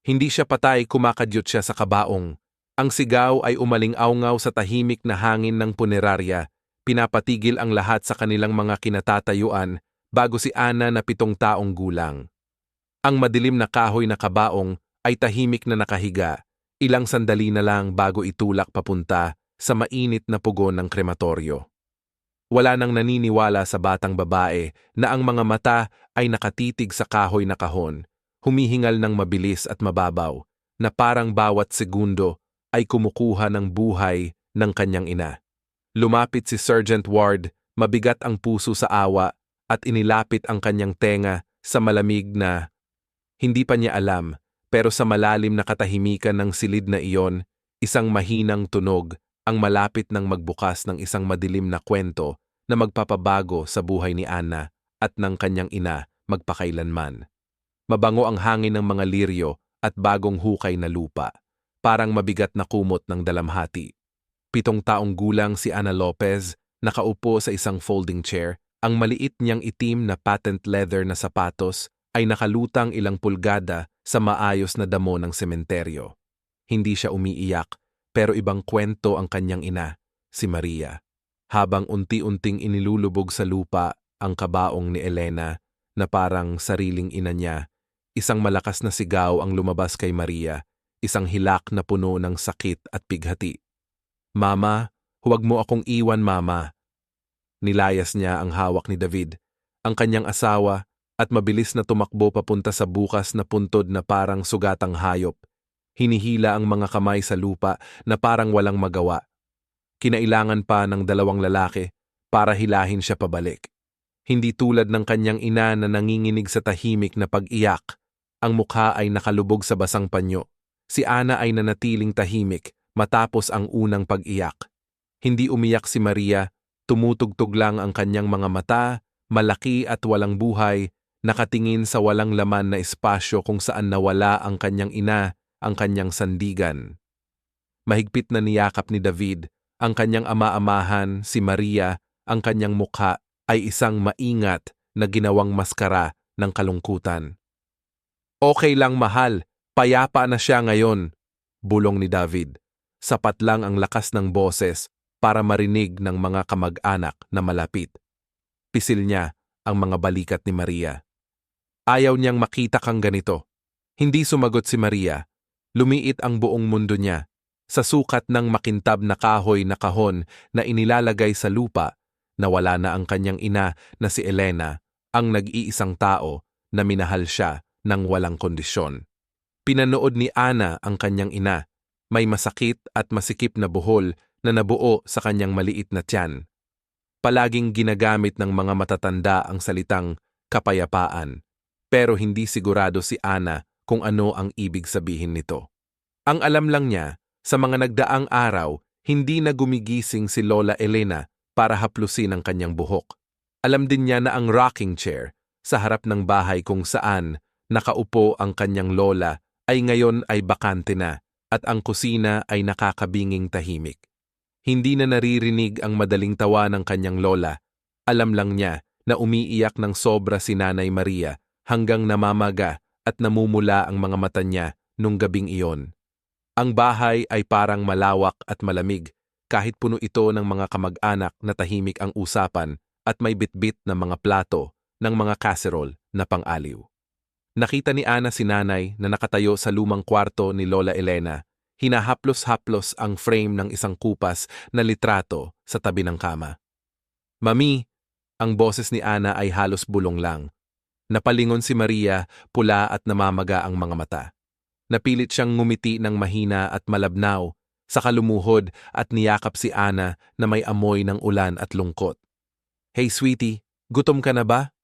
Hindi siya patay, kumakadyot siya sa kabaong. Ang sigaw ay umaling-awngaw sa tahimik na hangin ng punerarya. Pinapatigil ang lahat sa kanilang mga kinatatayuan bago si Ana na 7 taong gulang. Ang madilim na kahoy na kabaong ay tahimik na nakahiga, ilang sandali na lang bago itulak papunta sa mainit na pugon ng krematoryo. Wala nang naniniwala sa batang babae na ang mga mata ay nakatitig sa kahoy na kahon, humihingal ng mabilis at mababaw, na parang bawat segundo ay kumukuha ng buhay ng kanyang ina. Lumapit si Sergeant Ward, mabigat ang puso sa awa, at inilapit ang kanyang tenga sa malamig na, hindi pa niya alam, pero sa malalim na katahimikan ng silid na iyon, isang mahinang tunog ang malapit ng magbukas ng isang madilim na kwento na magpapabago sa buhay ni Ana at ng kanyang ina magpakailanman. Mabango ang hangin ng mga liryo at bagong hukay na lupa, parang mabigat na kumot ng dalamhati. 7 taong gulang si Ana Lopez, nakaupo sa isang folding chair, ang maliit niyang itim na patent leather na sapatos ay nakalutang ilang pulgada sa maayos na damo ng sementeryo. Hindi siya umiiyak, pero ibang kwento ang kanyang ina, si Maria. Habang unti-unting inilulubog sa lupa ang kabaong ni Elena na parang sariling ina niya, isang malakas na sigaw ang lumabas kay Maria, isang hilak na puno ng sakit at pighati. "Mama, huwag mo akong iwan, Mama." Nilayas niya ang hawak ni David, ang kanyang asawa, at mabilis na tumakbo papunta sa bukas na puntod na parang sugatang hayop. Hinihila ang mga kamay sa lupa na parang walang magawa. Kinailangan pa ng 2 lalaki para hilahin siya pabalik. Hindi tulad ng kanyang ina na nanginginig sa tahimik na pag-iyak. Ang mukha ay nakalubog sa basang panyo. Si Ana ay nanatiling tahimik matapos ang unang pag-iyak. Hindi umiyak si Maria, tumutugtog lang ang kanyang mga mata, malaki at walang buhay, nakatingin sa walang laman na espasyo kung saan nawala ang kanyang ina, ang kanyang sandigan. Mahigpit na niyakap ni David ang kanyang ama-amahan, si Maria, ang kanyang mukha ay isang maingat na ginawang maskara ng kalungkutan. "Okay lang, mahal, payapa na siya ngayon," bulong ni David. Sapat lang ang lakas ng boses para marinig ng mga kamag-anak na malapit. Pisil niya ang mga balikat ni Maria. Ayaw niyang makita kang ganito. Hindi sumagot si Maria. Lumiit ang buong mundo niya. Sa sukat ng makintab na kahoy na kahon na inilalagay sa lupa, nawala na ang kanyang ina na si Elena, ang nag-iisang tao na minahal siya ng walang kondisyon. Pinanood ni Ana ang kanyang ina, may masakit at masikip na buhol na nabuo sa kanyang maliit na tiyan. Palaging ginagamit ng mga matatanda ang salitang kapayapaan, pero hindi sigurado si Ana kung ano ang ibig sabihin nito. Ang alam lang niya, sa mga nagdaang araw, hindi na gumigising si Lola Elena para haplusin ang kanyang buhok. Alam din niya na ang rocking chair sa harap ng bahay kung saan nakaupo ang kanyang lola ay ngayon ay bakante na at ang kusina ay nakakabinging tahimik. Hindi na naririnig ang madaling tawa ng kanyang lola. Alam lang niya na umiiyak ng sobra si Nanay Maria hanggang namamaga at namumula ang mga mata niya nung gabing iyon. Ang bahay ay parang malawak at malamig, kahit puno ito ng mga kamag-anak na tahimik ang usapan at may bitbit na mga plato ng mga kaserol na pang-aliw. Nakita ni Ana si Nanay na nakatayo sa lumang kwarto ni Lola Elena, hinahaplos-haplos ang frame ng isang kupas na litrato sa tabi ng kama. "Mami," ang boses ni Ana ay halos bulong lang. Napalingon si Maria, pula at namamaga ang mga mata. Napilit siyang ngumiti ng mahina at malabnaw, saka lumuhod at niyakap si Ana na may amoy ng ulan at lungkot. "Hey sweetie, gutom ka na ba?"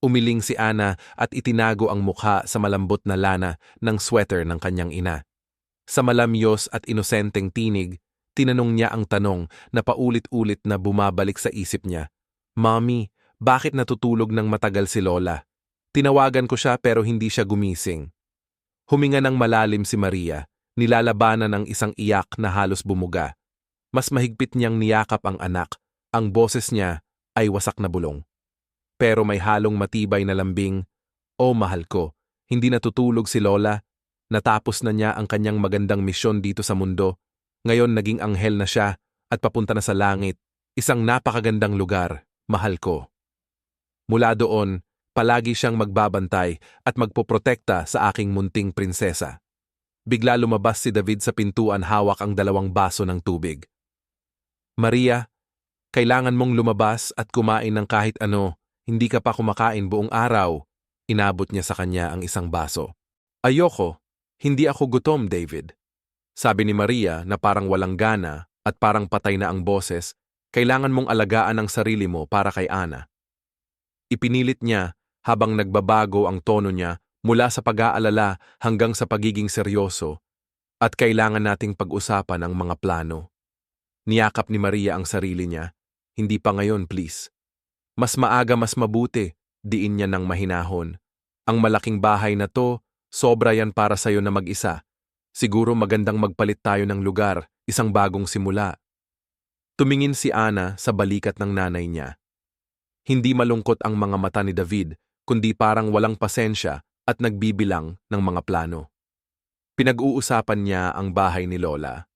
Umiling si Ana at itinago ang mukha sa malambot na lana ng sweater ng kanyang ina. Sa malamyos at inosenteng tinig, tinanong niya ang tanong na paulit-ulit na bumabalik sa isip niya. "Mommy, bakit natutulog ng matagal si Lola? Tinawagan ko siya pero hindi siya gumising." Huminga ng malalim si Maria, nilalabanan ang isang iyak na halos bumuga. Mas mahigpit niyang niyakap ang anak, ang boses niya ay wasak na bulong. Pero may halong matibay na lambing, "Oh mahal ko, hindi natutulog si Lola. Natapos na niya ang kanyang magandang misyon dito sa mundo. Ngayon naging anghel na siya at papunta na sa langit. Isang napakagandang lugar, mahal ko. Mula doon, palagi siyang magbabantay at magpoprotekta sa aking munting prinsesa. Bigla lumabas si David sa pintuan hawak ang 2 baso ng tubig. Maria, kailangan mong lumabas at kumain ng kahit ano. Hindi ka pa kumakain buong araw. Inabot niya sa kanya ang isang baso. Ayoko. Hindi ako gutom, David. Sabi ni Maria na parang walang gana at parang patay na ang boses, kailangan mong alagaan ang sarili mo para kay Ana. Ipinilit niya habang nagbabago ang tono niya mula sa pag-aalala hanggang sa pagiging seryoso at kailangan nating pag-usapan ang mga plano. Niyakap ni Maria ang sarili niya. Hindi pa ngayon, please. Mas maaga mas mabuti, diin niya ng mahinahon. Ang malaking bahay na to, sobra yan para sa'yo na mag-isa. Siguro magandang magpalit tayo ng lugar, isang bagong simula. Tumingin si Ana sa balikat ng nanay niya. Hindi malungkot ang mga mata ni David, kundi parang walang pasensya at nagbibilang ng mga plano. Pinag-uusapan niya ang bahay ni Lola.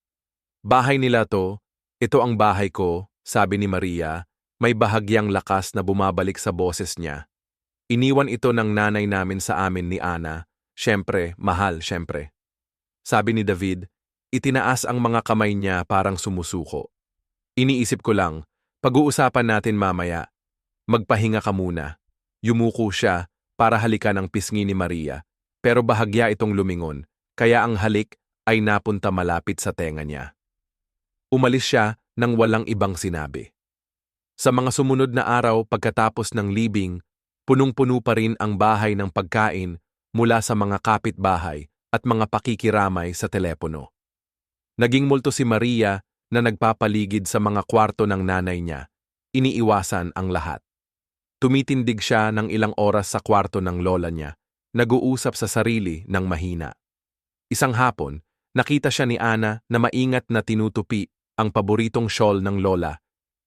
Bahay nila to, ito ang bahay ko, sabi ni Maria, may bahagyang lakas na bumabalik sa boses niya. Iniwan ito ng nanay namin sa amin ni Ana. Siyempre, mahal, siyempre. Sabi ni David, itinaas ang mga kamay niya parang sumusuko. Iniisip ko lang, pag-uusapan natin mamaya. Magpahinga ka muna. Yumuko siya para halikan ang pisngi ni Maria, pero bahagya itong lumingon, kaya ang halik ay napunta malapit sa tenga niya. Umalis siya nang walang ibang sinabi. Sa mga sumunod na araw pagkatapos ng libing, punong-puno pa rin ang bahay ng pagkain mula sa mga kapitbahay at mga pakikiramay sa telepono. Naging multo si Maria na nagpapaligid sa mga kwarto ng nanay niya. Iniiwasan ang lahat. Tumitindig siya ng ilang oras sa kwarto ng lola niya, nag-uusap sa sarili ng mahina. Isang hapon, nakita siya ni Ana na maingat na tinutupi ang paboritong shawl ng lola.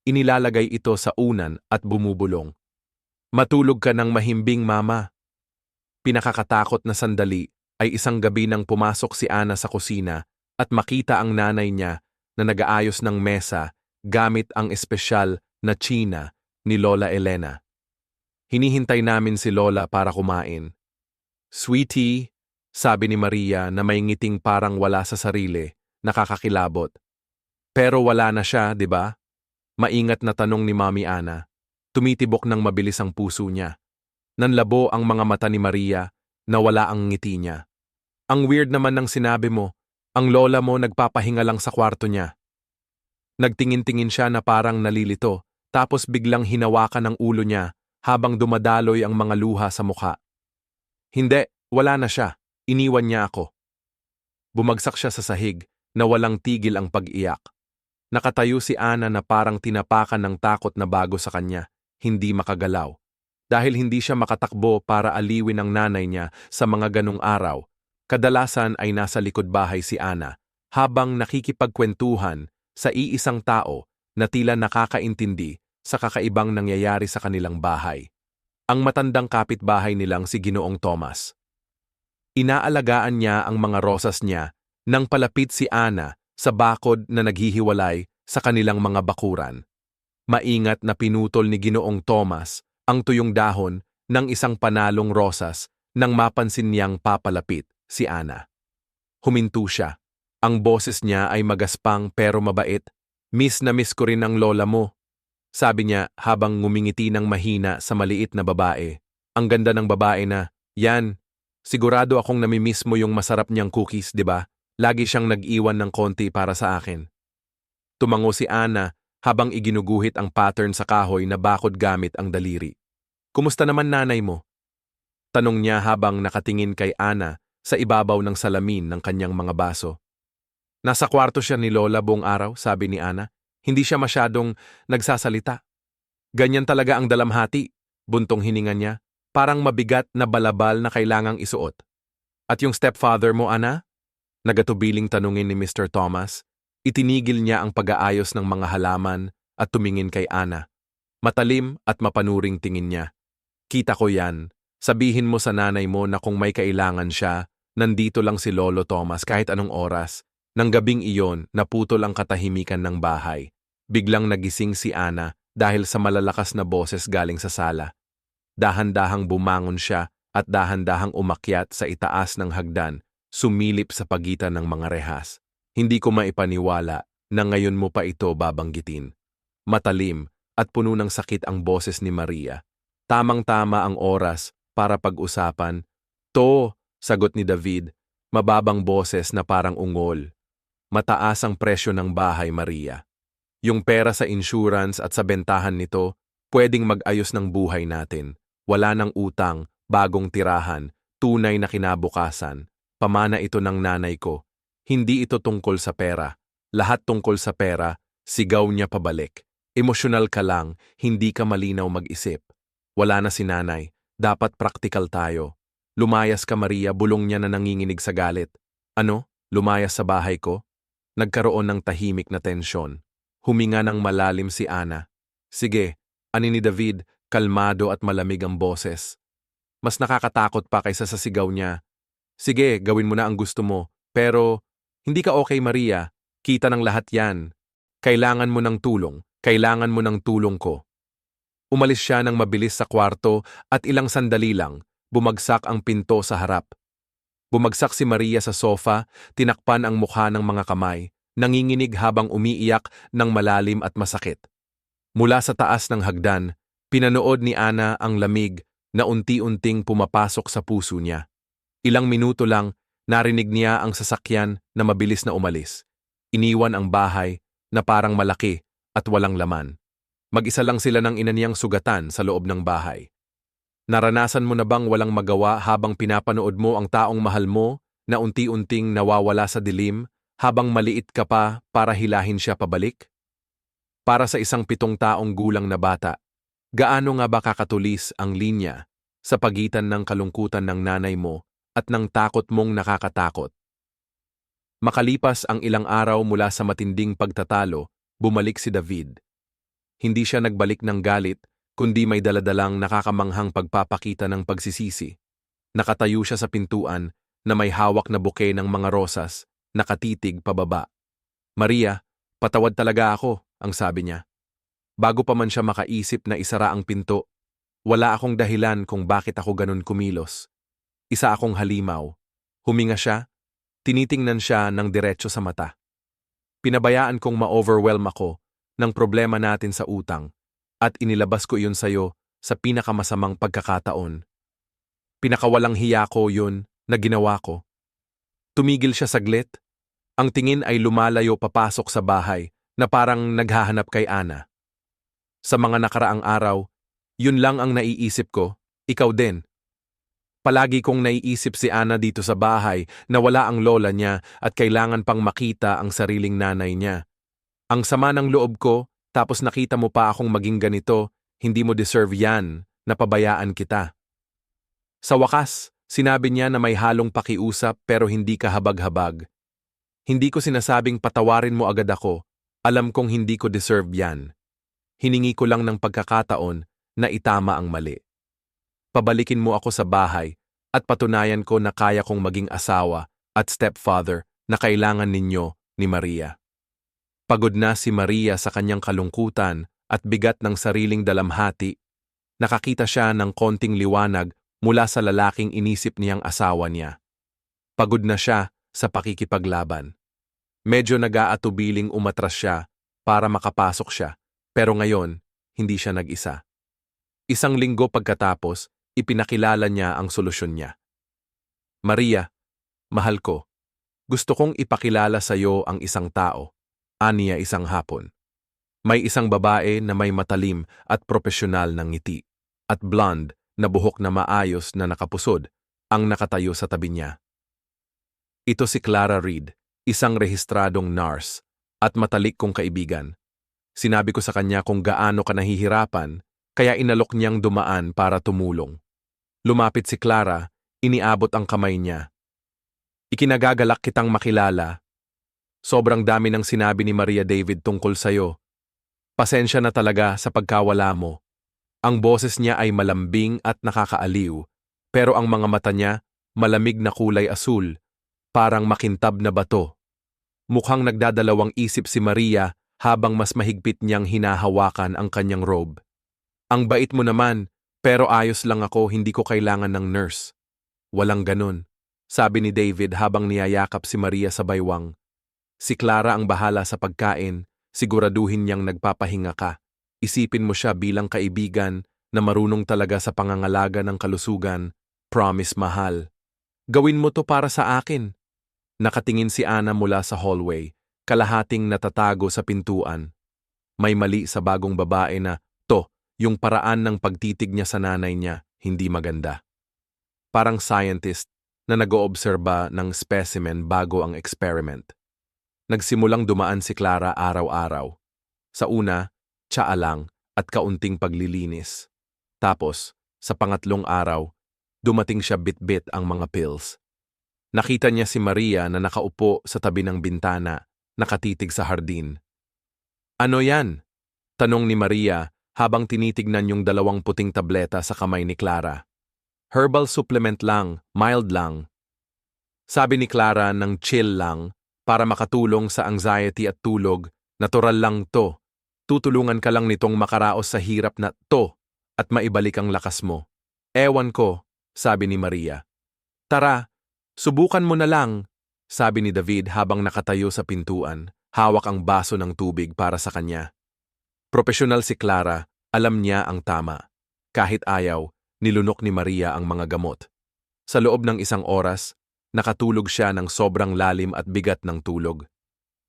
Inilalagay ito sa unan at bumubulong. Matulog ka ng mahimbing, mama. Pinakakatakot na sandali ay isang gabi nang pumasok si Ana sa kusina at makita ang nanay niya na nag-aayos ng mesa gamit ang espesyal na tsina ni Lola Elena. Hinihintay namin si Lola para kumain. Sweetie, sabi ni Maria na may ngiting parang wala sa sarili, nakakakilabot. Pero wala na siya, di ba? Maingat na tanong ni Mami Ana. Tumitibok ng mabilis ang puso niya. Nanlabo ang mga mata ni Maria na wala ang ngiti niya. Ang weird naman ng sinabi mo, ang lola mo nagpapahinga lang sa kwarto niya. Nagtingin-tingin siya na parang nalilito, tapos biglang hinawakan ang ulo niya habang dumadaloy ang mga luha sa mukha. Hindi, wala na siya. Iniwan niya ako. Bumagsak siya sa sahig na walang tigil ang pag-iyak. Nakatayo si Ana na parang tinapakan ng takot na bago sa kanya, hindi makagalaw. Dahil hindi siya makatakbo para aliwin ang nanay niya sa mga ganong araw, kadalasan ay nasa likod bahay si Ana habang nakikipagkwentuhan sa iisang tao na tila nakakaintindi sa kakaibang nangyayari sa kanilang bahay. Ang matandang kapitbahay nilang si Ginoong Tomas. Inaalagaan niya ang mga rosas niya nang palapit si Ana sa bakod na naghihiwalay sa kanilang mga bakuran. Maingat na pinutol ni Ginoong Tomas ang tuyong dahon ng isang panalong rosas nang mapansin niyang papalapit si Ana. Huminto siya. Ang boses niya ay magaspang pero mabait. Miss na miss ko rin ang lola mo. Sabi niya habang ngumingiti ng mahina sa maliit na babae. Ang ganda ng babae na, yan, sigurado akong namimiss mo yung masarap niyang cookies, di ba? Lagi siyang nag-iwan ng konti para sa akin. Tumango si Ana habang iginuguhit ang pattern sa kahoy na bakod gamit ang daliri. Kumusta naman nanay mo? Tanong niya habang nakatingin kay Ana sa ibabaw ng salamin ng kanyang mga baso. Nasa kwarto siya ni Lola buong araw, sabi ni Ana. Hindi siya masyadong nagsasalita. Ganyan talaga ang dalamhati, buntong hininga niya, parang mabigat na balabal na kailangang isuot. At yung stepfather mo, Ana? Nagatubiling tanungin ni Mr. Thomas. Itinigil niya ang pag-aayos ng mga halaman at tumingin kay Ana. Matalim at mapanuring tingin niya. Kita ko yan. Sabihin mo sa nanay mo na kung may kailangan siya, Nandito lang si Lolo Thomas kahit anong oras. Nang gabing iyon, naputol ang katahimikan ng bahay. Biglang nagising si Ana dahil sa malalakas na boses galing sa sala. Dahan-dahang bumangon siya at dahan-dahang umakyat sa itaas ng hagdan, sumilip sa pagitan ng mga rehas. Hindi ko maipaniwala na ngayon mo pa ito babanggitin. Matalim at puno ng sakit ang boses ni Maria. Tamang-tama ang oras para pag-usapan. To, sagot ni David, mababang boses na parang ungol. Mataas ang presyo ng bahay, Maria. Yung pera sa insurance at sa bentahan nito, pwedeng mag-ayos ng buhay natin. Wala ng utang, bagong tirahan, tunay na kinabukasan. Pamana ito ng nanay ko. Hindi ito tungkol sa pera. Lahat tungkol sa pera, sigaw niya pabalik. Emosyonal ka lang, hindi ka malinaw mag-isip. Wala na si nanay, dapat praktikal tayo. Lumayas ka, Maria, bulong niya na nanginginig sa galit. Ano? Lumayas sa bahay ko? Nagkaroon ng tahimik na tensyon. Huminga ng malalim si Ana. Sige, ani ni David, kalmado at malamig ang boses. Mas nakakatakot pa kaysa sa sigaw niya. Sige, gawin mo na ang gusto mo, pero hindi ka okay, Maria. Kita ng lahat yan. Kailangan mo ng tulong. Kailangan mo ng tulong ko. Umalis siya ng mabilis sa kwarto at ilang sandali lang, bumagsak ang pinto sa harap. Bumagsak si Maria sa sofa, tinakpan ang mukha ng mga kamay, nanginginig habang umiiyak ng malalim at masakit. Mula sa taas ng hagdan, pinanood ni Ana ang lamig na unti-unting pumapasok sa puso niya. Ilang minuto lang, narinig niya ang sasakyan na mabilis na umalis. Iniwan ang bahay na parang malaki at walang laman. Mag-isa lang sila ng ina niyang sugatan sa loob ng bahay. Naranasan mo na bang walang magawa habang pinapanood mo ang taong mahal mo na unti-unting nawawala sa dilim habang maliit ka pa para hilahin siya pabalik? Para sa isang 7 taong gulang na bata, gaano nga ba kakatulis ang linya sa pagitan ng kalungkutan ng nanay mo at ng takot mong nakakatakot? Makalipas ang ilang araw mula sa matinding pagtatalo, bumalik si David. Hindi siya nagbalik ng galit, kundi may daladalang nakakamanghang pagpapakita ng pagsisisi. Nakatayo siya sa pintuan na may hawak na buke ng mga rosas, nakatitig pababa. Maria, patawad talaga ako, ang sabi niya. Bago pa man siya makaisip na isara ang pinto, wala akong dahilan kung bakit ako ganun kumilos. Isa akong halimaw. Huminga siya, tinitingnan siya ng diretso sa mata. Pinabayaan kong ma-overwhelm ako ng problema natin sa utang at inilabas ko iyon sa'yo sa pinakamasamang pagkakataon. Pinakawalang hiya ko yun na ginawa ko. Tumigil siya saglit. Ang tingin ay lumalayo papasok sa bahay na parang naghahanap kay Ana. Sa mga nakaraang araw, yun lang ang naiisip ko, ikaw din. Palagi kong naiisip si Ana dito sa bahay na wala ang lola niya at kailangan pang makita ang sariling nanay niya. Ang sama ng loob ko, tapos nakita mo pa akong maging ganito, hindi mo deserve yan, napabayaan kita. Sa wakas, sinabi niya na may halong pakiusap pero hindi ka habag-habag. Hindi ko sinasabing patawarin mo agad ako, alam kong hindi ko deserve yan. Hiningi ko lang ng pagkakataon na itama ang mali. Pabalikin mo ako sa bahay at patunayan ko na kaya kong maging asawa at stepfather na kailangan ninyo ni Maria. Pagod na si Maria sa kanyang kalungkutan at bigat ng sariling dalamhati, nakakita siya ng konting liwanag mula sa lalaking inisip niyang asawa niya. Pagod na siya sa pakikipaglaban. Medyo nag-aatubiling umatras siya para makapasok siya, pero ngayon, hindi siya nag-isa. 1 linggo pagkatapos, ipinakilala niya ang solusyon niya. Maria, mahal ko, gusto kong ipakilala sa iyo ang isang tao. Aniya isang hapon. May isang babae na may matalim at propesyonal na ngiti, at blonde na buhok na maayos na nakapusod ang nakatayo sa tabi niya. Ito si Clara Reed, isang rehistradong nurse at matalik kong kaibigan. Sinabi ko sa kanya kung gaano ka nahihirapan, kaya inalok niyang dumaan para tumulong. Lumapit si Clara, iniabot ang kamay niya. Ikinagagalak kitang makilala. Sobrang dami ng sinabi ni Maria David tungkol sa'yo. Pasensya na talaga sa pagkawala mo. Ang boses niya ay malambing at nakakaaliw, pero ang mga mata niya malamig na kulay asul, parang makintab na bato. Mukhang nagdadalawang isip si Maria habang mas mahigpit niyang hinahawakan ang kanyang robe. Ang bait mo naman, pero ayos lang ako, hindi ko kailangan ng nurse. Walang ganun, sabi ni David habang niyayakap si Maria sa baywang. Si Clara ang bahala sa pagkain, siguraduhin niyang nagpapahinga ka. Isipin mo siya bilang kaibigan na marunong talaga sa pangangalaga ng kalusugan. Promise, mahal. Gawin mo to para sa akin. Nakatingin si Ana mula sa hallway, kalahating natatago sa pintuan. May mali sa bagong babae na, yung paraan ng pagtitig niya sa nanay niya, hindi maganda. Parang scientist na nag-oobserba ng specimen bago ang experiment. Nagsimulang dumaan si Clara araw-araw. Sa una, tsaa lang at kaunting paglilinis. Tapos, sa pangatlong araw, dumating siya bit-bit ang mga pills. Nakita niya si Maria na nakaupo sa tabi ng bintana, nakatitig sa hardin. Ano yan? Tanong ni Maria habang tinitignan yung 2 puting tableta sa kamay ni Clara. Herbal supplement lang, mild lang. Sabi ni Clara ng chill lang para makatulong sa anxiety at tulog, natural lang to. Tutulungan ka lang nitong makaraos sa hirap na to at maibalik ang lakas mo. Ewan ko, sabi ni Maria. Tara, subukan mo na lang, sabi ni David habang nakatayo sa pintuan, hawak ang baso ng tubig para sa kanya. Profesional si Clara, alam niya ang tama. Kahit ayaw, nilunok ni Maria ang mga gamot. Sa loob ng 1 oras, nakatulog siya ng sobrang lalim at bigat ng tulog.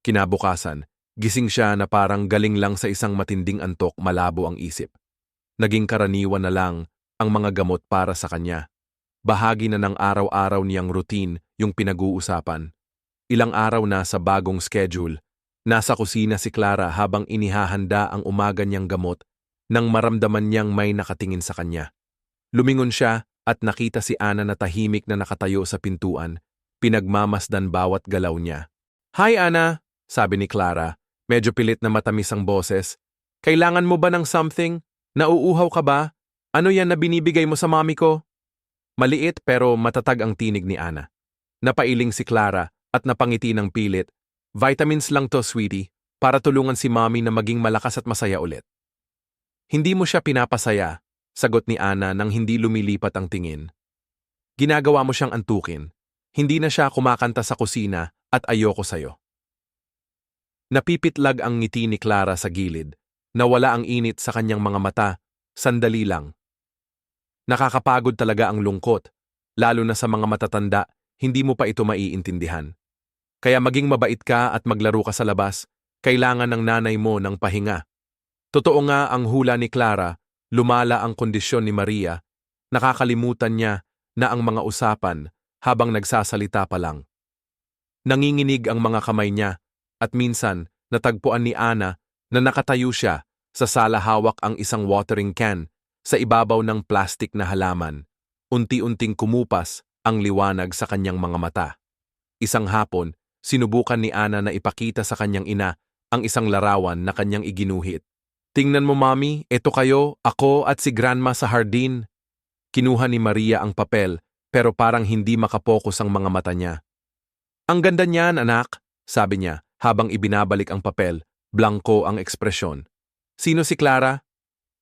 Kinabukasan, gising siya na parang galing lang sa isang matinding antok, malabo ang isip. Naging karaniwan na lang ang mga gamot para sa kanya. Bahagi na ng araw-araw niyang routine yung pinag-uusapan. Ilang araw na sa bagong schedule, nasa kusina si Clara habang inihahanda ang umaga niyang gamot nang maramdaman niyang may nakatingin sa kanya. Lumingon siya at nakita si Ana na tahimik na nakatayo sa pintuan, pinagmamasdan bawat galaw niya. Hi Ana, sabi ni Clara, medyo pilit na matamis ang boses. Kailangan mo ba ng something? Nauuhaw ka ba? Ano yan na binibigay mo sa mami ko? Maliit pero matatag ang tinig ni Ana. Napailing si Clara at napangiti ng pilit. Vitamins lang to, sweetie, para tulungan si mami na maging malakas at masaya ulit. Hindi mo siya pinapasaya, sagot ni Ana nang hindi lumilipat ang tingin. Ginagawa mo siyang antukin. Hindi na siya kumakanta sa kusina at ayoko sayo. Napipitlag ang ngiti ni Clara sa gilid. Nawala ang init sa kanyang mga mata, sandali lang. Nakakapagod talaga ang lungkot, lalo na sa mga matatanda, hindi mo pa ito maiintindihan. Kaya maging mabait ka at maglaro ka sa labas, kailangan ng nanay mo ng pahinga. Totoo nga ang hula ni Clara, lumala ang kondisyon ni Maria, nakakalimutan niya na ang mga usapan habang nagsasalita pa lang. Nanginginig ang mga kamay niya at minsan natagpuan ni Ana na nakatayo siya sa sala hawak ang isang watering can sa ibabaw ng plastik na halaman. Unti-unting kumupas ang liwanag sa kanyang mga mata. Isang hapon, sinubukan ni Ana na ipakita sa kanyang ina ang isang larawan na kanyang iginuhit. Tingnan mo mami, eto kayo, ako at si grandma sa hardin. Kinuha ni Maria ang papel pero parang hindi makapokus ang mga mata niya. Ang ganda niyan anak, sabi niya habang ibinabalik ang papel, blangko ang ekspresyon. Sino si Clara?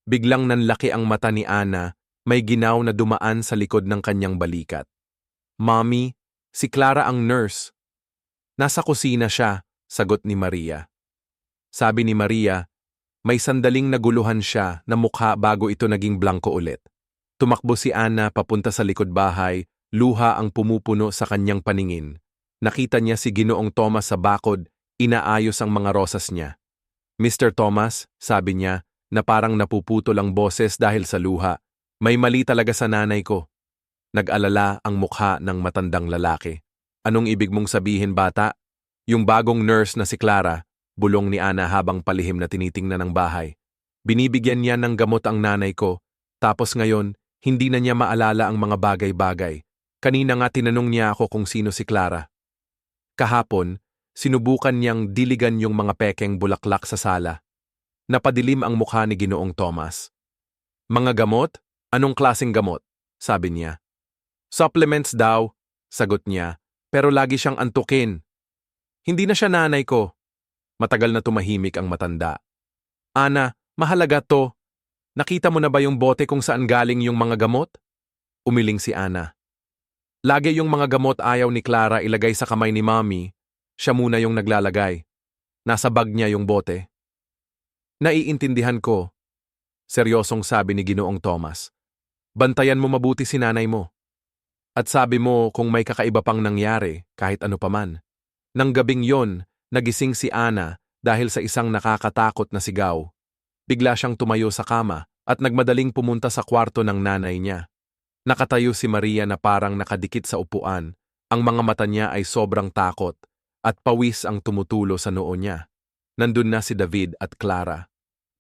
Biglang nanlaki ang mata ni Ana, may ginaw na dumaan sa likod ng kanyang balikat. Mommy, si Clara ang nurse. Nasa kusina siya, sagot ni Maria. Sabi ni Maria, may sandaling naguluhan siya na mukha bago ito naging blangko ulit. Tumakbo si Ana papunta sa likod bahay, luha ang pumupuno sa kanyang paningin. Nakita niya si Ginoong Thomas sa bakod, inaayos ang mga rosas niya. Mr. Thomas, sabi niya, na parang napuputol ang boses dahil sa luha. May mali talaga sa nanay ko. Nag-alala ang mukha ng matandang lalaki. Anong ibig mong sabihin bata? Yung bagong nurse na si Clara, bulong ni Ana habang palihim na tinitingnan ang bahay. Binibigyan niya ng gamot ang nanay ko, tapos ngayon, hindi na niya maalala ang mga bagay-bagay. Kanina nga tinanong niya ako kung sino si Clara. Kahapon, sinubukan niyang diligan yung mga pekeng bulaklak sa sala. Napadilim ang mukha ni Ginoong Thomas. Mga gamot? Anong klaseng gamot? Sabi niya. Supplements daw, Sagot niya, pero lagi siyang antukin. Hindi na siya nanay ko. Matagal na tumahimik ang matanda. Ana, mahalaga to. Nakita mo na ba yung bote kung saan galing yung mga gamot? Umiling si Ana. Lagi yung mga gamot ayaw ni Clara ilagay sa kamay ni Mommy. Siya muna yung naglalagay. Nasa bag niya yung bote. Naiintindihan ko. Seryosong sabi ni Ginoong Thomas. Bantayan mo mabuti si nanay mo. At sabi mo kung may kakaiba pang nangyari, kahit ano paman. Nang gabing yon, nagising si Ana dahil sa isang nakakatakot na sigaw. Bigla siyang tumayo sa kama at nagmadaling pumunta sa kwarto ng nanay niya. Nakatayo si Maria na parang nakadikit sa upuan. Ang mga mata niya ay sobrang takot at pawis ang tumutulo sa noo niya. Nandun na si David at Clara.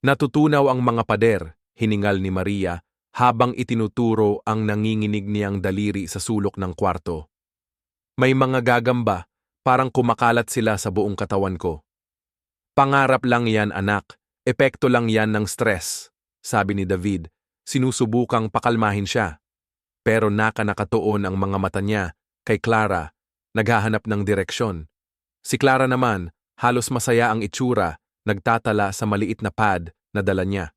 Natutunaw ang mga pader, hiningal ni Maria habang itinuturo ang nanginginig niyang daliri sa sulok ng kwarto. May mga gagamba, parang kumakalat sila sa buong katawan ko. Pangarap lang yan, anak. Epekto lang yan ng stress, sabi ni David. Sinusubukang pakalmahin siya. Pero nakatuon ang mga mata niya kay Clara, naghahanap ng direksyon. Si Clara naman, halos masaya ang itsura, nagtatala sa maliit na pad na dala niya.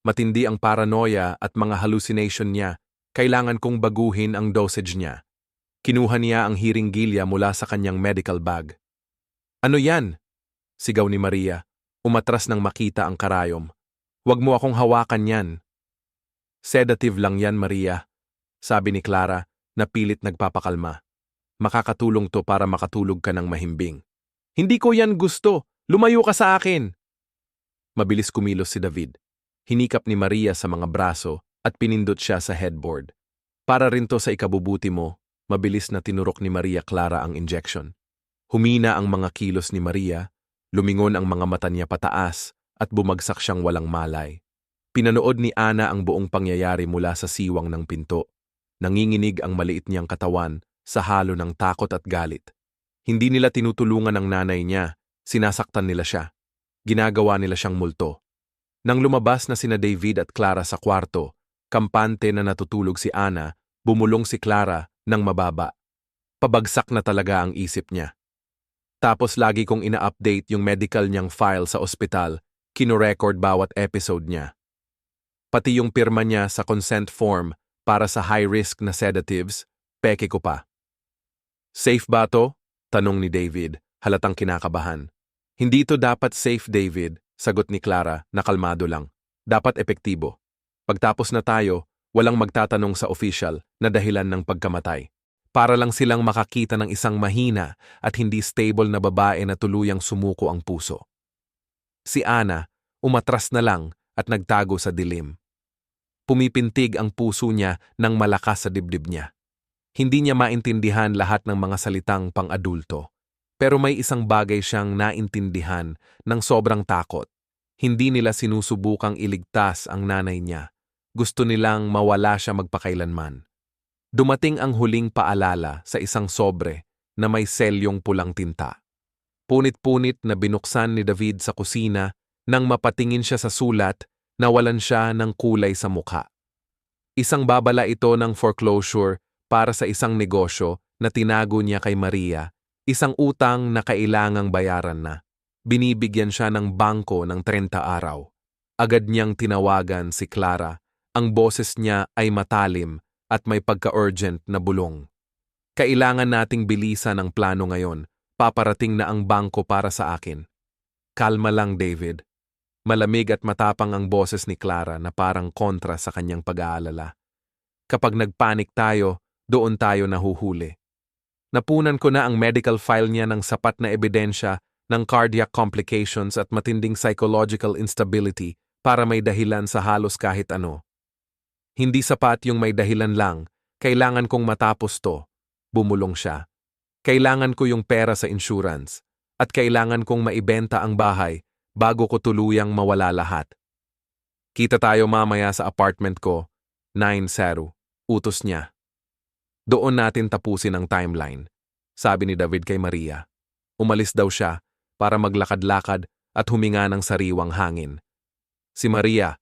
Matindi ang paranoia at mga hallucination niya, kailangan kong baguhin ang dosage niya. Kinuha niya ang hiringgilya mula sa kanyang medical bag. Ano yan? Sigaw ni Maria, umatras nang makita ang karayom. Huwag mo akong hawakan yan. Sedative lang yan, Maria, sabi ni Clara na pilit nagpapakalma. Makakatulong to para makatulog ka ng mahimbing. Hindi ko yan gusto. Lumayo ka sa akin. Mabilis kumilos si David. Hinikap ni Maria sa mga braso at pinindot siya sa headboard. Para rin to sa ikabubuti mo, mabilis na tinurok ni Maria Clara ang injection. Humina ang mga kilos ni Maria, lumingon ang mga mata niya pataas at bumagsak siyang walang malay. Pinanood ni Ana ang buong pangyayari mula sa siwang ng pinto. Nanginginig ang maliit niyang katawan sa halo ng takot at galit. Hindi nila tinutulungan ang nanay niya, sinasaktan nila siya. Ginagawa nila siyang multo. Nang lumabas na sina David at Clara sa kwarto, kampante na natutulog si Ana, bumulong si Clara ng mababa. Pabagsak na talaga ang isip niya. Tapos lagi kong ina-update yung medical niyang file sa ospital, kino-record bawat episode niya. Pati yung pirma niya sa consent form para sa high-risk na sedatives, peke ko pa. Safe ba to? Tanong ni David, halatang kinakabahan. Hindi to dapat safe, David, sagot ni Clara, nakalmado lang. Dapat epektibo. Pagtapos na tayo, walang magtatanong sa official na dahilan ng pagkamatay. Para lang silang makakita ng isang mahina at hindi stable na babae na tuluyang sumuko ang puso. Si Ana, umatras na lang at nagtago sa dilim. Pumipintig ang puso niya ng malakas sa dibdib niya. Hindi niya maintindihan lahat ng mga salitang pang-adulto. Pero may isang bagay siyang naintindihan ng sobrang takot. Hindi nila sinusubukang iligtas ang nanay niya. Gusto nilang mawala siya magpakailanman. Dumating ang huling paalala sa isang sobre na may selyong pulang tinta. Punit-punit na binuksan ni David sa kusina nang mapatingin siya sa sulat, nawalan siya ng kulay sa mukha. Isang babala ito ng foreclosure para sa isang negosyo na tinago niya kay Maria, isang utang na kailangang bayaran na. Binibigyan siya ng bangko ng 30 araw. Agad niyang tinawagan si Clara. Ang boses niya ay matalim at may pagka-urgent na bulong. Kailangan nating bilisan ang plano ngayon. Paparating na ang bangko para sa akin. Kalma lang, David. Malamig at matapang ang boses ni Clara na parang kontra sa kanyang pag-aalala. Kapag nagpanik tayo, doon tayo nahuhuli. Napunan ko na ang medical file niya ng sapat na ebidensya ng cardiac complications at matinding psychological instability para may dahilan sa halos kahit ano. Hindi sapat yung may dahilan lang, kailangan kong matapos to, bumulong siya. Kailangan ko yung pera sa insurance, at kailangan kong maibenta ang bahay bago ko tuluyang mawala lahat. Kita tayo mamaya sa apartment ko, 9-0, utos niya. Doon natin tapusin ang timeline, sabi ni David kay Maria. Umalis daw siya para maglakad-lakad at huminga ng sariwang hangin. Si Maria,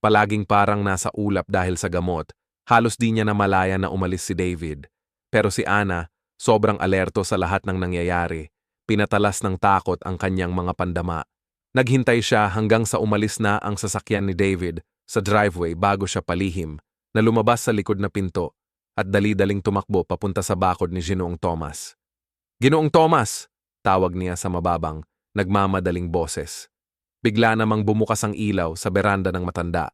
palaging parang nasa ulap dahil sa gamot, halos di niya namalaya na umalis si David. Pero si Ana, sobrang alerto sa lahat ng nangyayari. Pinatalas ng takot ang kanyang mga pandama. Naghintay siya hanggang sa umalis na ang sasakyan ni David sa driveway bago siya palihim na lumabas sa likod na pinto at dali-daling tumakbo papunta sa bakod ni Ginoong Thomas. "Ginoong Thomas!" tawag niya sa mababang, nagmamadaling boses. Bigla namang bumukas ang ilaw sa beranda ng matanda.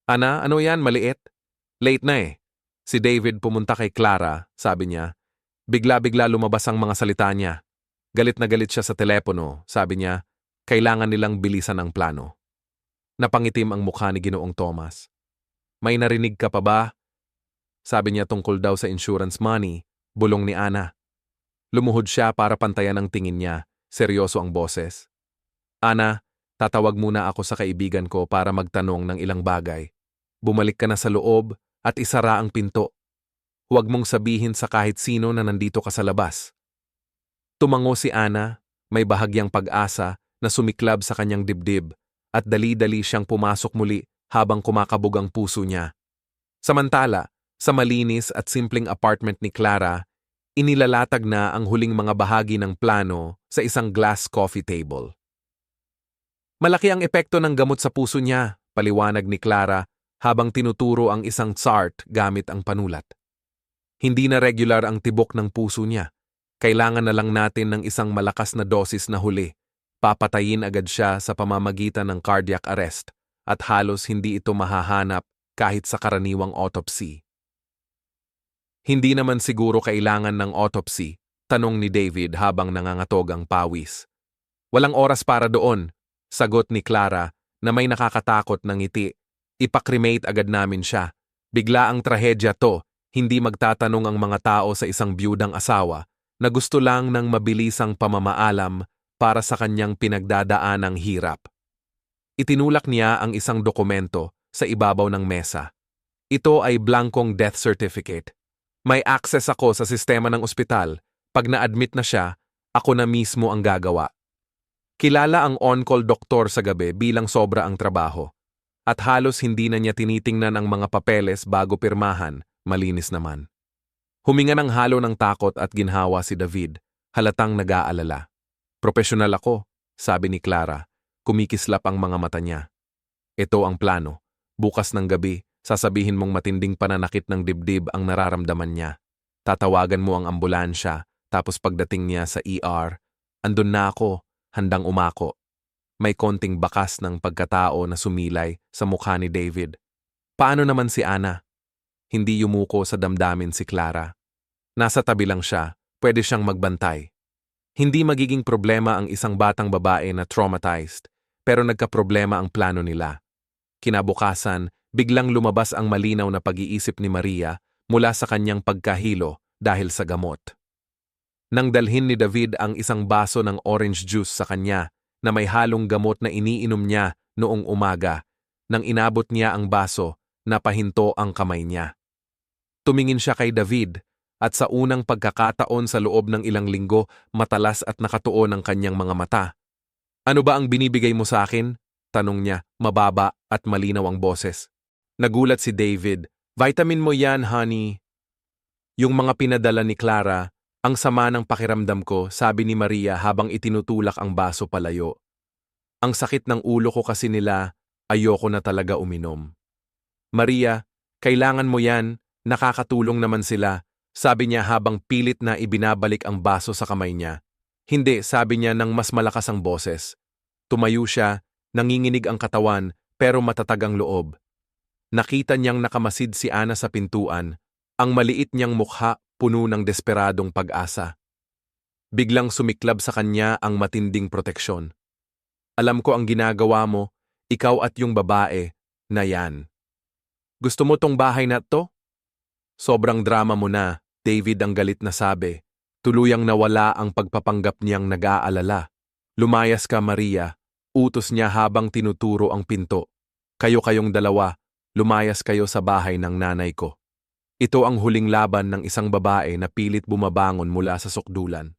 "Ana, ano yan, maliit? Late na eh." Si David pumunta kay Clara, sabi niya. Bigla-bigla lumabas ang mga salita niya. Galit na galit siya sa telepono, sabi niya, kailangan nilang bilisan ang plano. Napangitim ang mukha ni Ginoong Thomas. "May narinig ka pa ba?" Sabi niya tungkol daw sa insurance money, bulong ni Ana. Lumuhod siya para pantayan ang tingin niya, seryoso ang boses. "Ana, tatawag muna ako sa kaibigan ko para magtanong ng ilang bagay. Bumalik ka na sa loob at isara ang pinto. Huwag mong sabihin sa kahit sino na nandito ka sa labas." Tumango si Ana, may bahagyang pag-asa na sumiklab sa kanyang dibdib at dali-dali siyang pumasok muli habang kumakabog ang puso niya. Samantala, sa malinis at simpleng apartment ni Clara, inilalatag na ang huling mga bahagi ng plano sa isang glass coffee table. Malaki ang epekto ng gamot sa puso niya, paliwanag ni Clara habang tinuturo ang isang chart gamit ang panulat. Hindi na regular ang tibok ng puso niya. Kailangan na lang natin ng isang malakas na dosis na huli. Papatayin agad siya sa pamamagitan ng cardiac arrest at halos hindi ito mahahanap kahit sa karaniwang autopsy. "Hindi naman siguro kailangan ng autopsy?" tanong ni David habang nangangatog ang pawis. "Walang oras para doon," sagot ni Clara na may nakakatakot na ngiti. "Ipakremate agad namin siya. Bigla ang trahedya to, hindi magtatanong ang mga tao sa isang biyudang asawa na gusto lang ng mabilisang pamamaalam para sa kanyang pinagdadaanang hirap." Itinulak niya ang isang dokumento sa ibabaw ng mesa. "Ito ay blankong death certificate. May access ako sa sistema ng ospital. Pag na-admit na siya, ako na mismo ang gagawa." Kilala ang on-call doktor sa gabi bilang sobra ang trabaho. At halos hindi na niya tinitingnan ang mga papeles bago pirmahan, malinis naman. Huminga ng halo ng takot at ginhawa si David, halatang nag-aalala. "Profesional ako," sabi ni Clara, kumikislap ang mga mata niya. "Ito ang plano. Bukas ng gabi, sasabihin mong matinding pananakit ng dibdib ang nararamdaman niya. Tatawagan mo ang ambulansya, tapos pagdating niya sa ER, andun na ako, handang umako." May konting bakas ng pagkatao na sumilay sa mukha ni David. Paano naman si Ana? Hindi yumuko sa damdamin si Clara. Nasa tabi lang siya, pwede siyang magbantay. Hindi magiging problema ang isang batang babae na traumatized, pero nagkaproblema ang plano nila. Kinabukasan, biglang lumabas ang malinaw na pag-iisip ni Maria mula sa kanyang pagkahilo dahil sa gamot. Nang dalhin ni David ang isang baso ng orange juice sa kanya na may halong gamot na iniinom niya noong umaga, nang inabot niya ang baso, napahinto ang kamay niya. Tumingin siya kay David at sa unang pagkakataon sa loob ng ilang linggo, matalas at nakatuon ang kanyang mga mata. "Ano ba ang binibigay mo sa akin?" tanong niya, mababa at malinaw ang boses. Nagulat si David. "Vitamin mo yan, honey." Yung mga pinadala ni Clara, ang sama ng pakiramdam ko, sabi ni Maria habang itinutulak ang baso palayo. "Ang sakit ng ulo ko kasi nila, ayoko na talaga uminom." "Maria, kailangan mo yan, nakakatulong naman sila," sabi niya habang pilit na ibinabalik ang baso sa kamay niya. "Hindi," sabi niya ng mas malakas ang boses. Tumayo siya, nanginginig ang katawan pero matatag ang loob. Nakita niyang nakamasid si Ana sa pintuan, ang maliit niyang mukha puno ng desperadong pag-asa. Biglang sumiklab sa kanya ang matinding proteksyon. "Alam ko ang ginagawa mo, ikaw at yung babae na yan. Gusto mo tong bahay na to?" "Sobrang drama mo na," David ang galit na sabi. Tuluyang nawala ang pagpapanggap niyang nag-aalala. "Lumayas ka, Maria," utos niya habang tinuturo ang pinto. Kayong dalawa, lumayas kayo sa bahay ng nanay ko." Ito ang huling laban ng isang babae na pilit bumabangon mula sa sukdulan.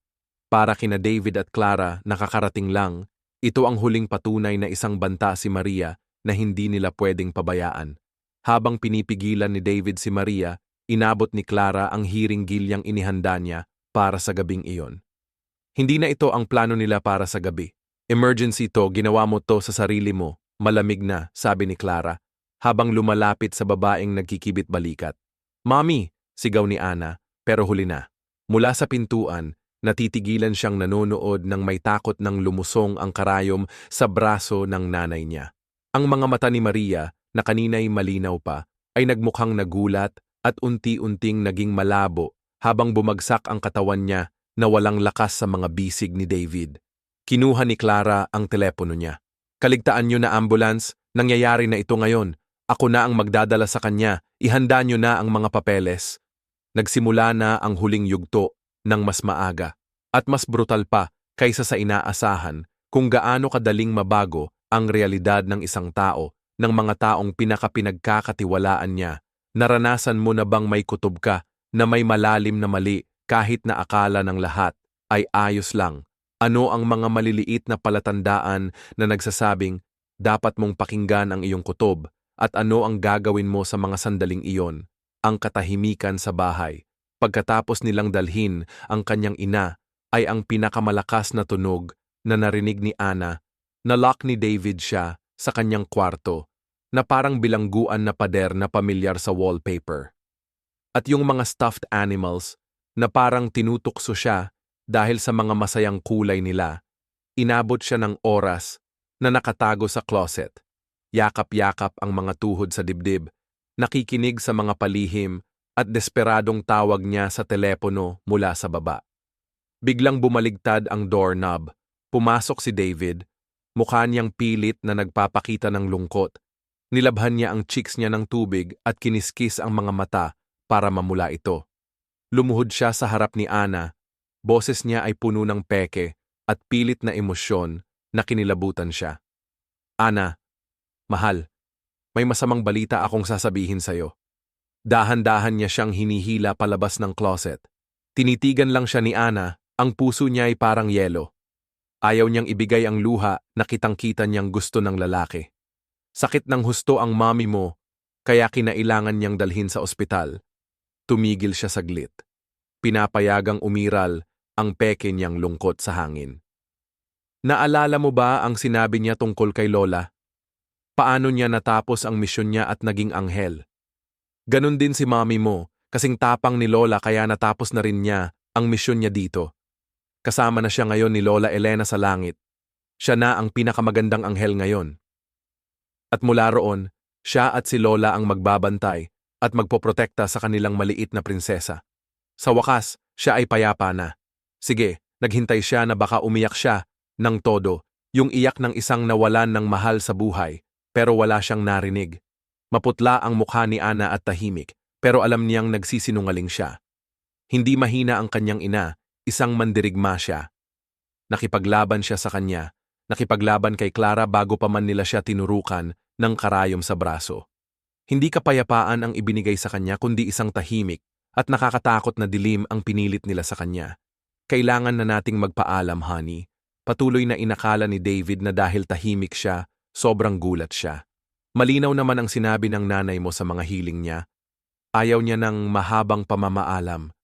Para kina David at Clara, nakakarating lang, ito ang huling patunay na isang banta si Maria na hindi nila pwedeng pabayaan. Habang pinipigilan ni David si Maria, inabot ni Clara ang hiring-gilyang inihanda niya para sa gabing iyon. Hindi na ito ang plano nila para sa gabi. Emergency to, ginawa mo to sa sarili mo. Malamig na, sabi ni Clara, habang lumalapit sa babaeng nagkikibit balikat. Mommy, sigaw ni Ana, pero huli na. Mula sa pintuan, natitigilan siyang nanonood ng may takot ng lumusong ang karayom sa braso ng nanay niya. Ang mga mata ni Maria, na kanina'y malinaw pa, ay nagmukhang nagulat at unti-unting naging malabo habang bumagsak ang katawan niya na walang lakas sa mga bisig ni David. Kinuha ni Clara ang telepono niya. Kaligtaan niyo na ambulance, nangyayari na ito ngayon. Ako na ang magdadala sa kanya, ihanda niyo na ang mga papeles. Nagsimula na ang huling yugto ng mas maaga at mas brutal pa kaysa sa inaasahan kung gaano kadaling mabago ang realidad ng isang tao, ng mga taong pinagkakatiwalaan niya. Naranasan mo na bang may kutob ka na may malalim na mali kahit na akala ng lahat ay ayos lang? Ano ang mga maliliit na palatandaan na nagsasabing dapat mong pakinggan ang iyong kutob at ano ang gagawin mo sa mga sandaling iyon? Ang katahimikan sa bahay, pagkatapos nilang dalhin ang kanyang ina, ay ang pinakamalakas na tunog na narinig ni Ana. Nalock ni David siya sa kanyang kwarto na parang bilangguan na pader na pamilyar sa wallpaper. At yung mga stuffed animals na parang tinutukso siya dahil sa mga masayang kulay nila, inabot siya ng oras na nakatago sa closet. Yakap-yakap ang mga tuhod sa dibdib, nakikinig sa mga palihim at desperadong tawag niya sa telepono mula sa baba. Biglang bumaligtad ang doorknob. Pumasok si David, mukha niyang pilit na nagpapakita ng lungkot. Nilabhan niya ang cheeks niya ng tubig at kiniskis ang mga mata para mamula ito. Lumuhod siya sa harap ni Ana. Boses niya ay puno ng peke at pilit na emosyon na kinilabutan siya. Ana, mahal, may masamang balita akong sasabihin sa'yo. Dahan-dahan niya siyang hinihila palabas ng closet. Tinitigan lang siya ni Ana, ang puso niya ay parang yelo. Ayaw niyang ibigay ang luha na kitang-kita niyang gusto ng lalaki. Sakit ng husto ang mami mo, kaya kinailangan niyang dalhin sa ospital. Tumigil siya saglit. Pinapayagang umiral ang peke niyang lungkot sa hangin. Naalala mo ba ang sinabi niya tungkol kay Lola? Paano niya natapos ang misyon niya at naging anghel? Ganon din si mami mo, kasing tapang ni Lola kaya natapos na rin niya ang misyon niya dito. Kasama na siya ngayon ni Lola Elena sa langit. Siya na ang pinakamagandang anghel ngayon. At mula roon, siya at si Lola ang magbabantay at magpoprotekta sa kanilang maliit na prinsesa. Sa wakas, siya ay payapa na. Sige, naghintay siya na baka umiyak siya ng todo, yung iyak ng isang nawalan ng mahal sa buhay, pero wala siyang narinig. Maputla ang mukha ni Ana at tahimik, pero alam niyang nagsisinungaling siya. Hindi mahina ang kanyang ina, isang mandirigma siya. Nakipaglaban siya sa kanya, nakipaglaban kay Clara bago pa man nila siya tinurukan ng karayom sa braso. Hindi kapayapaan ang ibinigay sa kanya kundi isang tahimik at nakakatakot na dilim ang pinilit nila sa kanya. Kailangan na nating magpaalam, honey. Patuloy na inakala ni David na dahil tahimik siya, sobrang gulat siya. Malinaw naman ang sinabi ng nanay mo sa mga hiling niya. Ayaw niya ng mahabang pamamaalam.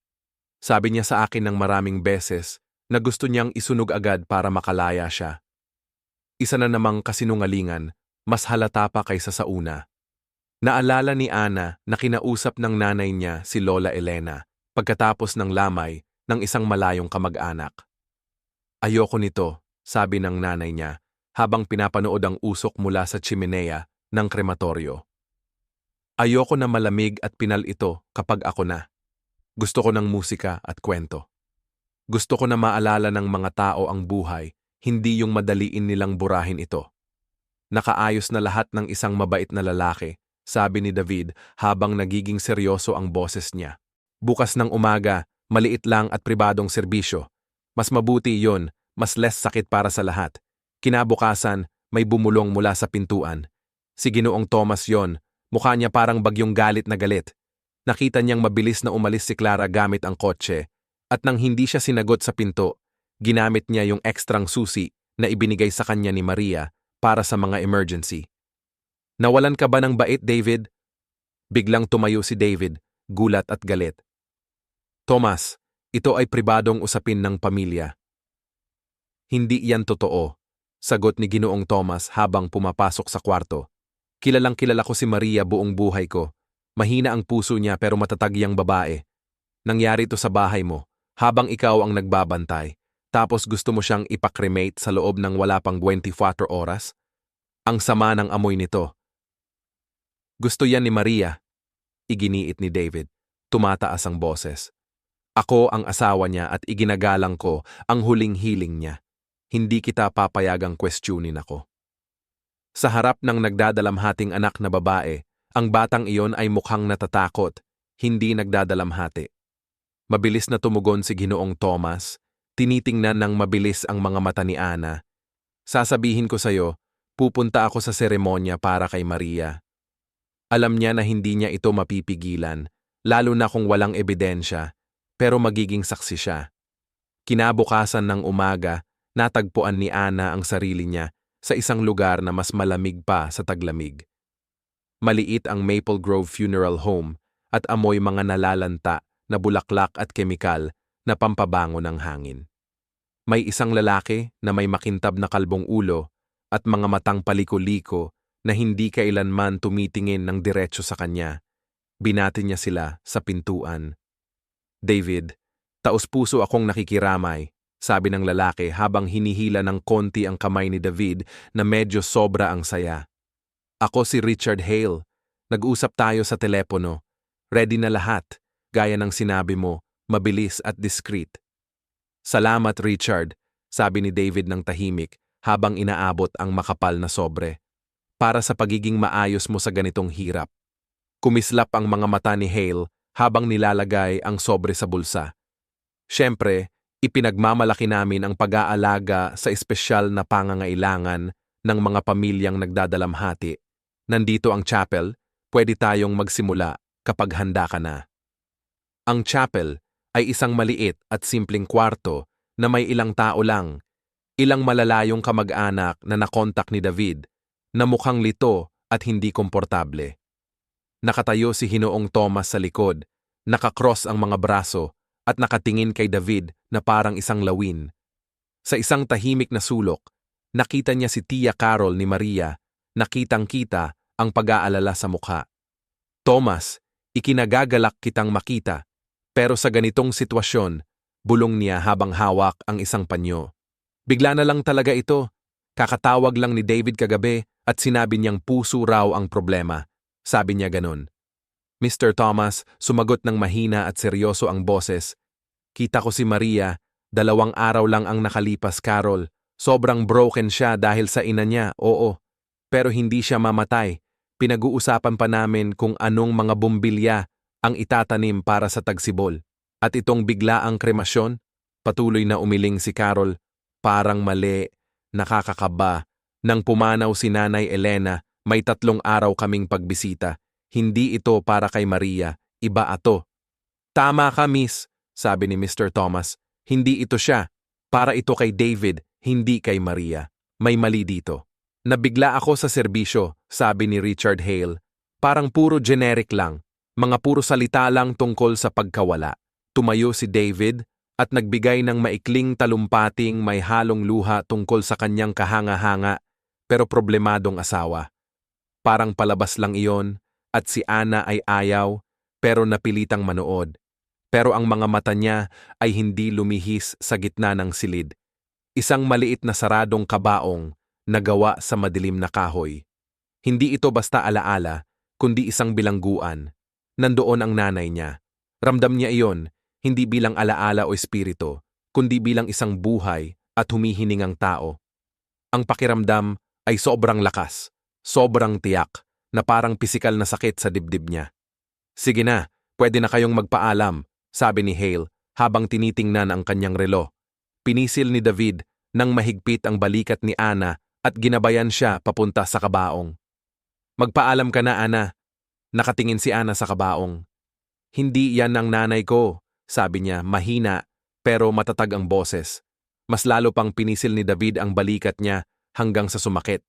Sabi niya sa akin ng maraming beses na gusto niyang isunog agad para makalaya siya. Isa na namang kasinungalingan, mas halata pa kaysa sa una. Naalala ni Ana na kinausap ng nanay niya si Lola Elena pagkatapos ng lamay ng isang malayong kamag-anak. Ayoko nito, sabi ng nanay niya habang pinapanood ang usok mula sa chimenea ng krematoryo. Ayoko na malamig at pinal ito kapag ako na. Gusto ko ng musika at kwento. Gusto ko na maalala ng mga tao ang buhay, hindi yung madaliin nilang burahin ito. Nakaayos na lahat ng isang mabait na lalaki, sabi ni David habang nagiging seryoso ang boses niya. Bukas ng umaga, maliit lang at pribadong serbisyo. Mas mabuti yon, mas less sakit para sa lahat. Kinabukasan, may bumulong mula sa pintuan. Si Ginoong Thomas yon, mukha niya parang bagyong galit na galit. Nakita niyang mabilis na umalis si Clara gamit ang kotse, at nang hindi siya sinagot sa pinto, ginamit niya yung ekstrang susi na ibinigay sa kanya ni Maria para sa mga emergency. Nawalan ka ba ng bait, David? Biglang tumayo si David, gulat at galit. Thomas, ito ay pribadong usapin ng pamilya. Hindi yan totoo, sagot ni Ginoong Thomas habang pumapasok sa kwarto. Kilalang kilala ko si Maria buong buhay ko. Mahina ang puso niya pero matatag yang babae. Nangyari ito sa bahay mo, habang ikaw ang nagbabantay. Tapos gusto mo siyang ipakremate sa loob ng wala pang 24 oras? Ang sama ng amoy nito. Gusto yan ni Maria, iginiit ni David. Tumataas ang boses. Ako ang asawa niya at iginagalang ko ang huling hiling niya. Hindi kita papayagang questionin ako. Sa harap ng nagdadalamhating anak na babae, ang batang iyon ay mukhang natatakot, hindi nagdadalamhati. Mabilis na tumugon si Ginoong Thomas, tinitingnan ng mabilis ang mga mata ni Ana. Sasabihin ko sa'yo, pupunta ako sa seremonya para kay Maria. Alam niya na hindi niya ito mapipigilan, lalo na kung walang ebidensya, pero magiging saksi siya. Kinabukasan ng umaga, natagpuan ni Ana ang sarili niya sa isang lugar na mas malamig pa sa taglamig. Maliit ang Maple Grove Funeral Home at amoy mga nalalanta na bulaklak at kemikal na pampabango ng hangin. May isang lalaki na may makintab na kalbong ulo at mga matang paliko-liko na hindi kailanman tumitingin ng diretso sa kanya. Binati niya sila sa pintuan. David, taos-puso akong nakikiramay, sabi ng lalaki habang hinihila ng konti ang kamay ni David na medyo sobra ang saya. Ako si Richard Hale. Nag-usap tayo sa telepono. Ready na lahat, gaya ng sinabi mo, mabilis at discreet. Salamat Richard, sabi ni David ng tahimik habang inaabot ang makapal na sobre. Para sa pagiging maayos mo sa ganitong hirap. Kumislap ang mga mata ni Hale habang nilalagay ang sobre sa bulsa. Siyempre, ipinagmamalaki namin ang pag-aalaga sa espesyal na pangangailangan ng mga pamilyang nagdadalamhati. Nandito ang chapel, pwede tayong magsimula kapag handa ka na. Ang chapel ay isang maliit at simpleng kwarto na may ilang tao lang, ilang malalayong kamag-anak na nakontak ni David, na mukhang lito at hindi komportable. Nakatayo si Ginoong Thomas sa likod, nakakross ang mga braso at nakatingin kay David na parang isang lawin. Sa isang tahimik na sulok, nakita niya si Tia Carol ni Maria, nakitang-kita ang pag-aalala sa mukha. Thomas, ikinagagalak kitang makita, pero sa ganitong sitwasyon, bulong niya habang hawak ang isang panyo. Bigla na lang talaga ito. Kakatawag lang ni David kagabi at sinabi niyang puso raw ang problema. Sabi niya ganon. Mr. Thomas, sumagot ng mahina at seryoso ang boses. Kita ko si Maria, 2 araw lang ang nakalipas, Carol. Sobrang broken siya dahil sa ina niya, oo. Pero hindi siya mamatay. Pinag-uusapan pa namin kung anong mga bumbilya ang itatanim para sa tagsibol. At itong biglaang kremasyon, patuloy na umiling si Carol. Parang mali, nakakakaba. Nang pumanaw si Nanay Elena, may 3 araw kaming pagbisita. Hindi ito para kay Maria, iba ato. Tama ka, miss, sabi ni Mr. Thomas. Hindi ito siya. Para ito kay David, hindi kay Maria. May mali dito. Nabigla ako sa serbisyo, sabi ni Richard Hale. Parang puro generic lang. Mga puro salita lang tungkol sa pagkawala. Tumayo si David at nagbigay ng maikling talumpating may halong luha tungkol sa kanyang kahanga-hanga pero problemadong asawa. Parang palabas lang iyon at si Ana ay ayaw pero napilitang manood. Pero ang mga mata niya ay hindi lumihis sa gitna ng silid. Isang maliit na saradong kabaong na gawa sa madilim na kahoy. Hindi ito basta alaala, kundi isang bilangguan. Nandoon ang nanay niya. Ramdam niya iyon, hindi bilang alaala o espiritu, kundi bilang isang buhay at humihiningang tao. Ang pakiramdam ay sobrang lakas, sobrang tiyak, na parang pisikal na sakit sa dibdib niya. Sige na, pwede na kayong magpaalam, sabi ni Hale habang tinitingnan ang kanyang relo. Pinisil ni David nang mahigpit ang balikat ni Ana at ginabayan siya papunta sa kabaong. Magpaalam ka na, Ana. Nakatingin si Ana sa kabaong. Hindi yan ang nanay ko, sabi niya mahina pero matatag ang boses. Mas lalo pang pinisil ni David ang balikat niya hanggang sa sumakit.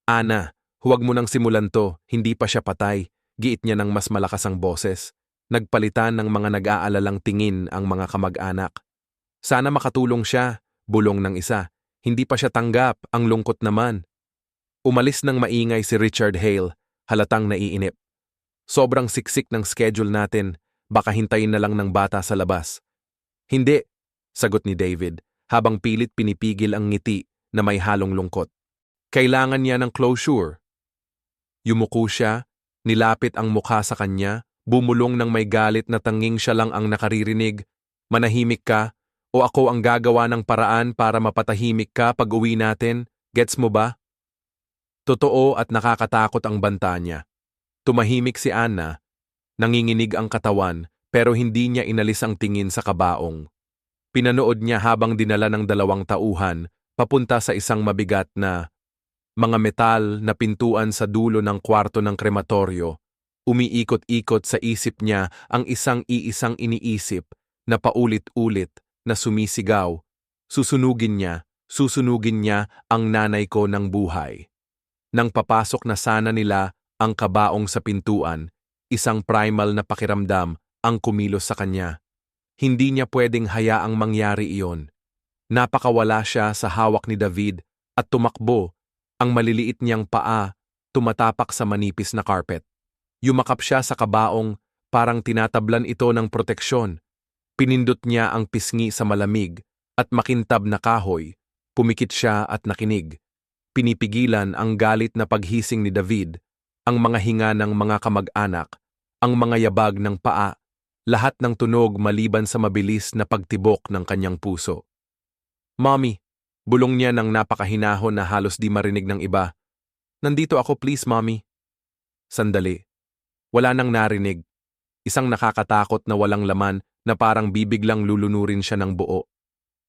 Ana, huwag mo nang simulan to, hindi pa siya patay, giit niya ng mas malakas ang boses. Nagpalitan ng mga nag-aalalang tingin ang mga kamag-anak. Sana makatulong siya, bulong ng isa. Hindi pa siya tanggap, ang lungkot naman. Umalis ng maingay si Richard Hale, halatang naiinip. Sobrang siksik ng schedule natin, baka hintayin na lang ng bata sa labas. Hindi, sagot ni David, habang pilit pinipigil ang ngiti na may halong lungkot. Kailangan niya ng closure. Yumuko siya, nilapit ang mukha sa kanya, bumulong ng may galit na tanging siya lang ang nakaririnig. Manahimik ka, o ako ang gagawa ng paraan para mapatahimik ka pag uwi natin, gets mo ba? Totoo at nakakatakot ang banta niya. Tumahimik si Anna, nanginginig ang katawan pero hindi niya inalis ang tingin sa kabaong. Pinanood niya habang dinala ng 2 tauhan papunta sa isang mabigat na mga metal na pintuan sa dulo ng kwarto ng krematoryo. Umiikot-ikot sa isip niya ang isang-iisang iniisip na paulit-ulit na sumisigaw. Susunugin niya ang nanay ko ng buhay. Nang papasok na sana nila ang kabaong sa pintuan, isang primal na pakiramdam ang kumilos sa kanya. Hindi niya pwedeng hayaang mangyari iyon. Napakawala siya sa hawak ni David at tumakbo, ang maliliit niyang paa tumatapak sa manipis na carpet. Yumakap siya sa kabaong, parang tinatablan ito ng proteksyon. Pinindot niya ang pisngi sa malamig at makintab na kahoy. Pumikit siya at nakinig. Pinipigilan ang galit na paghising ni David, ang mga hinga ng mga kamag-anak, ang mga yabag ng paa, lahat ng tunog maliban sa mabilis na pagtibok ng kanyang puso. "Mommy," bulong niya ng napakahinahon na halos di marinig ng iba. "Nandito ako, please, Mommy." Sandali. Wala nang narinig. Isang nakakatakot na walang laman na parang bibiglang lulunurin siya ng buo.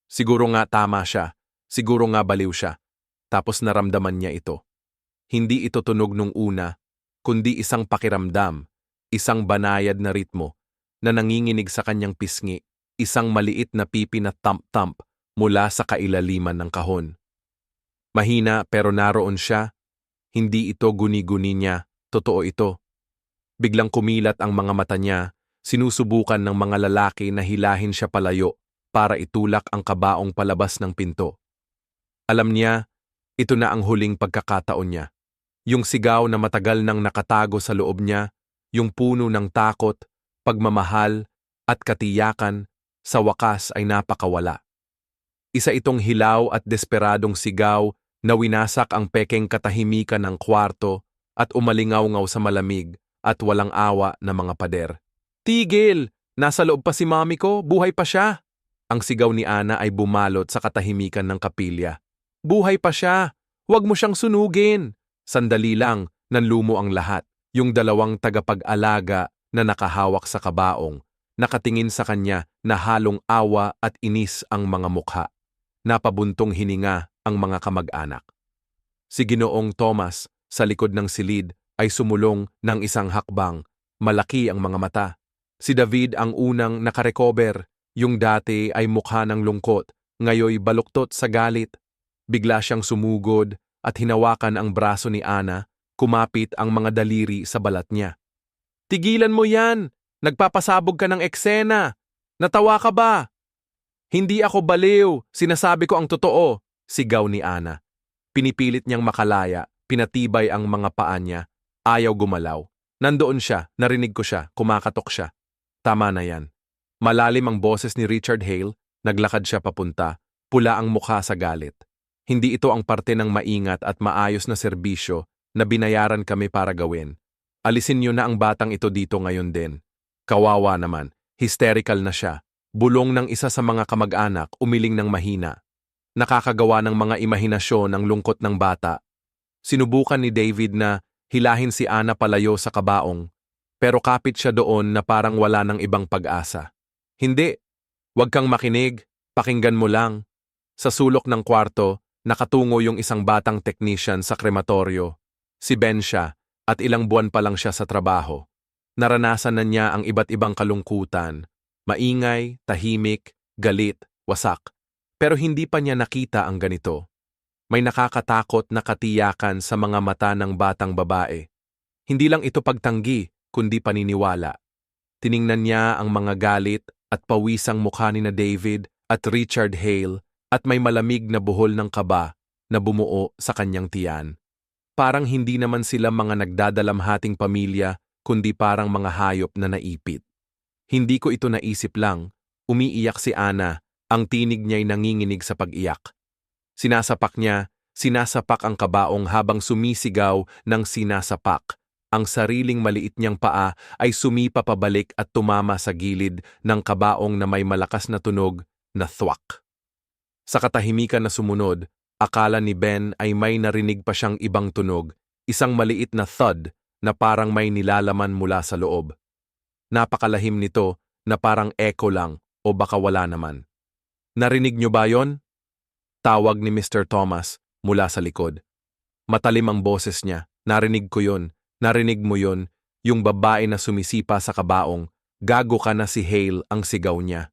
Siguro nga tama siya. Siguro nga baliw siya. Tapos naramdaman niya ito. Hindi ito tunog nung una, kundi isang pakiramdam, isang banayad na ritmo na nanginginig sa kanyang pisngi, isang maliit na pipi na tamp-tamp mula sa kailaliman ng kahon. Mahina pero naroon siya. Hindi ito guni-guni niya, totoo ito. Biglang kumilat ang mga mata niya, sinusubukan ng mga lalaki na hilahin siya palayo para itulak ang kabaong palabas ng pinto. Alam niya, ito na ang huling pagkakataon niya. Yung sigaw na matagal nang nakatago sa loob niya, yung puno ng takot, pagmamahal, at katiyakan, sa wakas ay napakawala. Isa itong hilaw at desperadong sigaw na winasak ang pekeng katahimikan ng kwarto at umalingaw-ngaw sa malamig at walang awa na mga pader. "Tigil! Nasa loob pa si mami ko, buhay pa siya!" Ang sigaw ni Ana ay bumalot sa katahimikan ng kapilya. "Buhay pa siya! Huwag mo siyang sunugin!" Sandali lang, nanlumo ang lahat. Yung 2 tagapag-alaga na nakahawak sa kabaong, nakatingin sa kanya na halong awa at inis ang mga mukha. Napabuntong hininga ang mga kamag-anak. Si Ginoong Thomas, sa likod ng silid, ay sumulong ng isang hakbang. Malaki ang mga mata. Si David ang unang nakarecover. Yung dati ay mukha ng lungkot, ngayoy baluktot sa galit. Bigla siyang sumugod at hinawakan ang braso ni Ana, kumapit ang mga daliri sa balat niya. "Tigilan mo yan! Nagpapasabog ka ng eksena! Natawa ka ba?" "Hindi ako baliw! Sinasabi ko ang totoo!" sigaw ni Ana. Pinipilit niyang makalaya, pinatibay ang mga paa niya. Ayaw gumalaw. Nandoon siya, narinig ko siya, kumakatok siya. Tama na yan. Malalim ang boses ni Richard Hale, naglakad siya papunta, pula ang mukha sa galit. Hindi ito ang parte ng maingat at maayos na serbisyo na binayaran kami para gawin. Alisin niyo na ang batang ito dito ngayon din. Kawawa naman, hysterical na siya. Bulong ng isa sa mga kamag-anak, umiling ng mahina. Nakakagawa ng mga imahinasyon ang lungkot ng bata. Sinubukan ni David na hilahin si Ana palayo sa kabaong, pero kapit siya doon na parang wala ng ibang pag-asa. "Hindi, wag kang makinig, pakinggan mo lang." Sa sulok ng kwarto, nakatungo yung isang batang technician sa krematoryo. Si Ben siya, at ilang buwan pa lang siya sa trabaho. Naranasan na niya ang iba't ibang kalungkutan. Maingay, tahimik, galit, wasak. Pero hindi pa niya nakita ang ganito. May nakakatakot na katiyakan sa mga mata ng batang babae. Hindi lang ito pagtanggi, kundi paniniwala. Tiningnan niya ang mga galit at pawisang mukha ni na David at Richard Hale at may malamig na buhol ng kaba na bumuo sa kanyang tiyan. Parang hindi naman sila mga nagdadalamhating pamilya kundi parang mga hayop na naipit. Hindi ko ito naisip lang, umiiyak si Ana, ang tinig niya'y nanginginig sa pag-iyak. Sinasapak ang kabaong habang sumisigaw ng sinasapak. Ang sariling maliit niyang paa ay sumipa pabalik at tumama sa gilid ng kabaong na may malakas na tunog na thwak. Sa katahimikan na sumunod, akala ni Ben ay may narinig pa siyang ibang tunog, isang maliit na thud na parang may nilalaman mula sa loob. Napakalahim nito na parang echo lang o baka wala naman. Narinig niyo ba yon? Tawag ni Mr. Thomas mula sa likod. Matalim ang boses niya. Narinig ko yon. Narinig mo yon. Yung babae na sumisipa sa kabaong. Gago ka na si Hale ang sigaw niya.